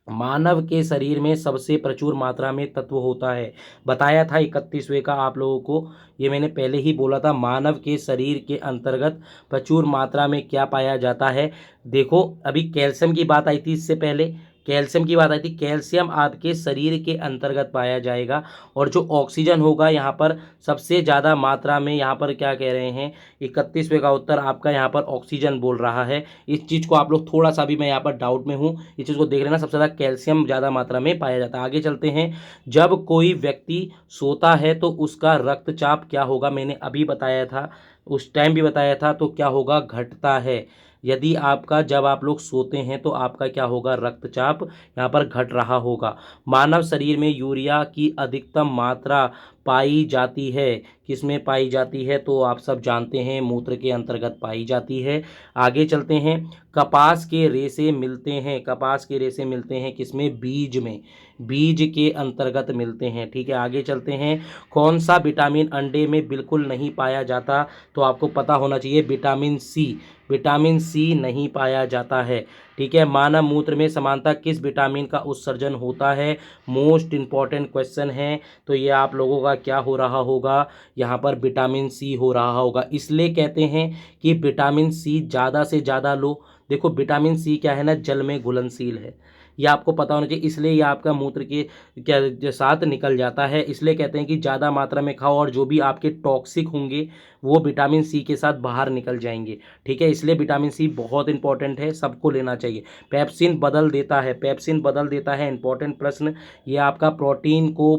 मानव के शरीर में सबसे प्रचुर मात्रा में तत्व होता है, बताया था 31वें का आप लोगों को, ये मैंने पहले ही बोला था। मानव के शरीर के अंतर्गत प्रचुर मात्रा में क्या पाया जाता है, देखो अभी कैल्शियम की बात आई थी, इससे पहले कैल्शियम की बात आई थी। कैल्शियम आपके शरीर के अंतर्गत पाया जाएगा, और जो ऑक्सीजन होगा यहाँ पर सबसे ज़्यादा मात्रा में, यहाँ पर क्या कह रहे हैं, 31वें का उत्तर आपका यहाँ पर ऑक्सीजन बोल रहा है। इस चीज़ को आप लोग थोड़ा सा भी, मैं यहाँ पर डाउट में हूँ, इस चीज़ को देख लेना। सबसे ज़्यादा कैल्शियम ज़्यादा मात्रा में पाया जाता है। आगे चलते हैं, जब कोई व्यक्ति सोता है तो उसका रक्तचाप क्या होगा, मैंने अभी बताया था, उस टाइम भी बताया था, तो क्या होगा, घटता है। यदि आपका, जब आप लोग सोते हैं तो आपका क्या होगा, रक्तचाप यहाँ पर घट रहा होगा। मानव शरीर में यूरिया की अधिकतम मात्रा पाई जाती है, किसमें पाई जाती है, तो आप सब जानते हैं, मूत्र के अंतर्गत पाई जाती है। आगे चलते हैं, कपास के रेशे मिलते हैं, कपास के रेशे मिलते हैं किसमें, बीज में, बीज के अंतर्गत मिलते हैं। ठीक है, आगे चलते हैं, कौन सा विटामिन अंडे में बिल्कुल नहीं पाया जाता, तो आपको पता होना चाहिए, विटामिन सी, विटामिन सी नहीं पाया जाता है। ठीक है, मानव मूत्र में समानता किस विटामिन का उत्सर्जन होता है, मोस्ट इंपॉर्टेंट क्वेश्चन है। तो ये आप लोगों का क्या हो रहा होगा, यहाँ पर विटामिन सी हो रहा होगा। इसलिए कहते हैं कि विटामिन सी ज़्यादा से ज़्यादा लो। देखो विटामिन सी क्या है ना, जल में घुलनशील है, ये आपको पता होना चाहिए, इसलिए ये आपका मूत्र के क्या साथ निकल जाता है। इसलिए कहते हैं कि ज़्यादा मात्रा में खाओ, और जो भी आपके टॉक्सिक होंगे वो विटामिन सी के साथ बाहर निकल जाएंगे। ठीक है, इसलिए विटामिन सी बहुत इंपॉर्टेंट है, सबको लेना चाहिए। पेप्सिन बदल देता है, पेप्सिन बदल देता है, इंपॉर्टेंट प्रश्न, ये आपका प्रोटीन को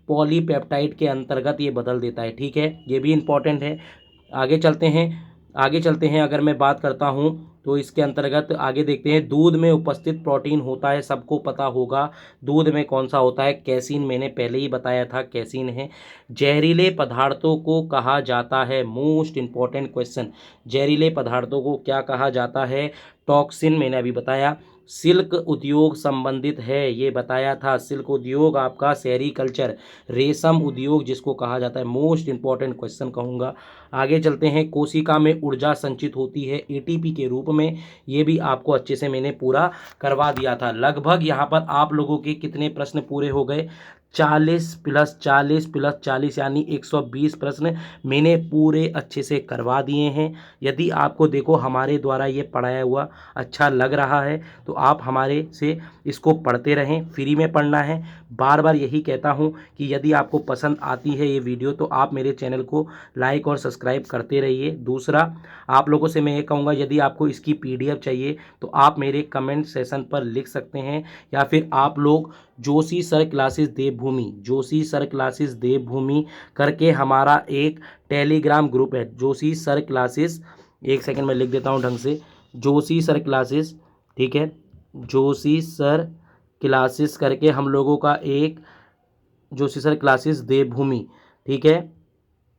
पॉलीपेप्टाइड के अंतर्गत ये बदल देता है। ठीक है, ये भी इंपॉर्टेंट है। आगे चलते हैं, आगे चलते हैं, अगर मैं बात करता हूँ तो इसके अंतर्गत आगे देखते हैं, दूध में उपस्थित प्रोटीन होता है, सबको पता होगा दूध में कौन सा होता है, कैसीन, मैंने पहले ही बताया था कैसीन है। जहरीले पदार्थों को कहा जाता है, मोस्ट इंपॉर्टेंट क्वेश्चन, जहरीले पदार्थों को क्या कहा जाता है, टॉक्सिन, मैंने अभी बताया। सिल्क उद्योग संबंधित है, ये बताया था, सिल्क उद्योग आपका सेरीकल्चर, रेशम उद्योग जिसको कहा जाता है, मोस्ट इंपॉर्टेंट क्वेश्चन कहूँगा। आगे चलते हैं, कोशिका में ऊर्जा संचित होती है एटीपी के रूप में, ये भी आपको अच्छे से मैंने पूरा करवा दिया था। लगभग यहाँ पर आप लोगों के कितने प्रश्न पूरे हो गए, 40 + 40 + 40 यानी 120 प्रश्न मैंने पूरे अच्छे से करवा दिए हैं। यदि आपको देखो हमारे द्वारा ये पढ़ाया हुआ अच्छा लग रहा है तो आप हमारे से इसको पढ़ते रहें, फ्री में पढ़ना है। बार बार यही कहता हूँ कि यदि आपको पसंद आती है ये वीडियो तो आप मेरे चैनल को लाइक और सब्सक्राइब करते रहिए। दूसरा, आप लोगों से मैं ये कहूँगा, यदि आपको इसकी PDF चाहिए तो आप मेरे कमेंट सेशन पर लिख सकते हैं, या फिर आप लोग जोशी सर क्लासेस देवभूमि, जोशी सर क्लासेस देवभूमि करके हमारा एक टेलीग्राम ग्रुप है, जोशी सर क्लासेस, एक सेकंड में लिख देता हूँ ढंग से, जोशी सर क्लासेस, ठीक है, जोशी सर क्लासेस करके हम लोगों का एक, जोशी सर क्लासेस देवभूमि, ठीक है,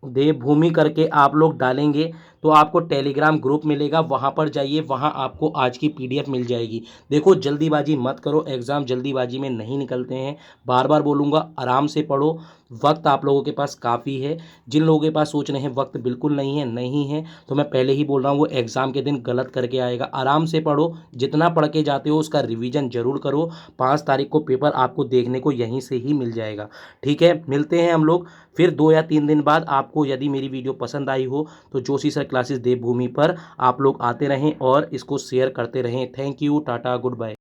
देवभूमि करके आप लोग डालेंगे तो आपको टेलीग्राम ग्रुप मिलेगा, वहाँ पर जाइए, वहाँ आपको आज की PDF मिल जाएगी। देखो जल्दीबाजी मत करो, एग्ज़ाम जल्दीबाजी में नहीं निकलते हैं, बार बार बोलूँगा, आराम से पढ़ो, वक्त आप लोगों के पास काफ़ी है। जिन लोगों के पास सोच रहे हैं वक्त बिल्कुल नहीं है, नहीं है, तो मैं पहले ही बोल रहा हूँ वो एग्ज़ाम के दिन गलत करके आएगा। आराम से पढ़ो, जितना पढ़ के जाते हो उसका रिवीजन जरूर करो, 5 तारीख को पेपर आपको देखने को यहीं से ही मिल जाएगा। ठीक है, मिलते हैं हम लोग फिर 2 या 3 दिन बाद। आपको यदि मेरी वीडियो पसंद आई हो तो जोशी सर क्लासेस देवभूमि पर आप लोग आते रहें और इसको शेयर करते रहें। Thank you, ta-ta, good bye.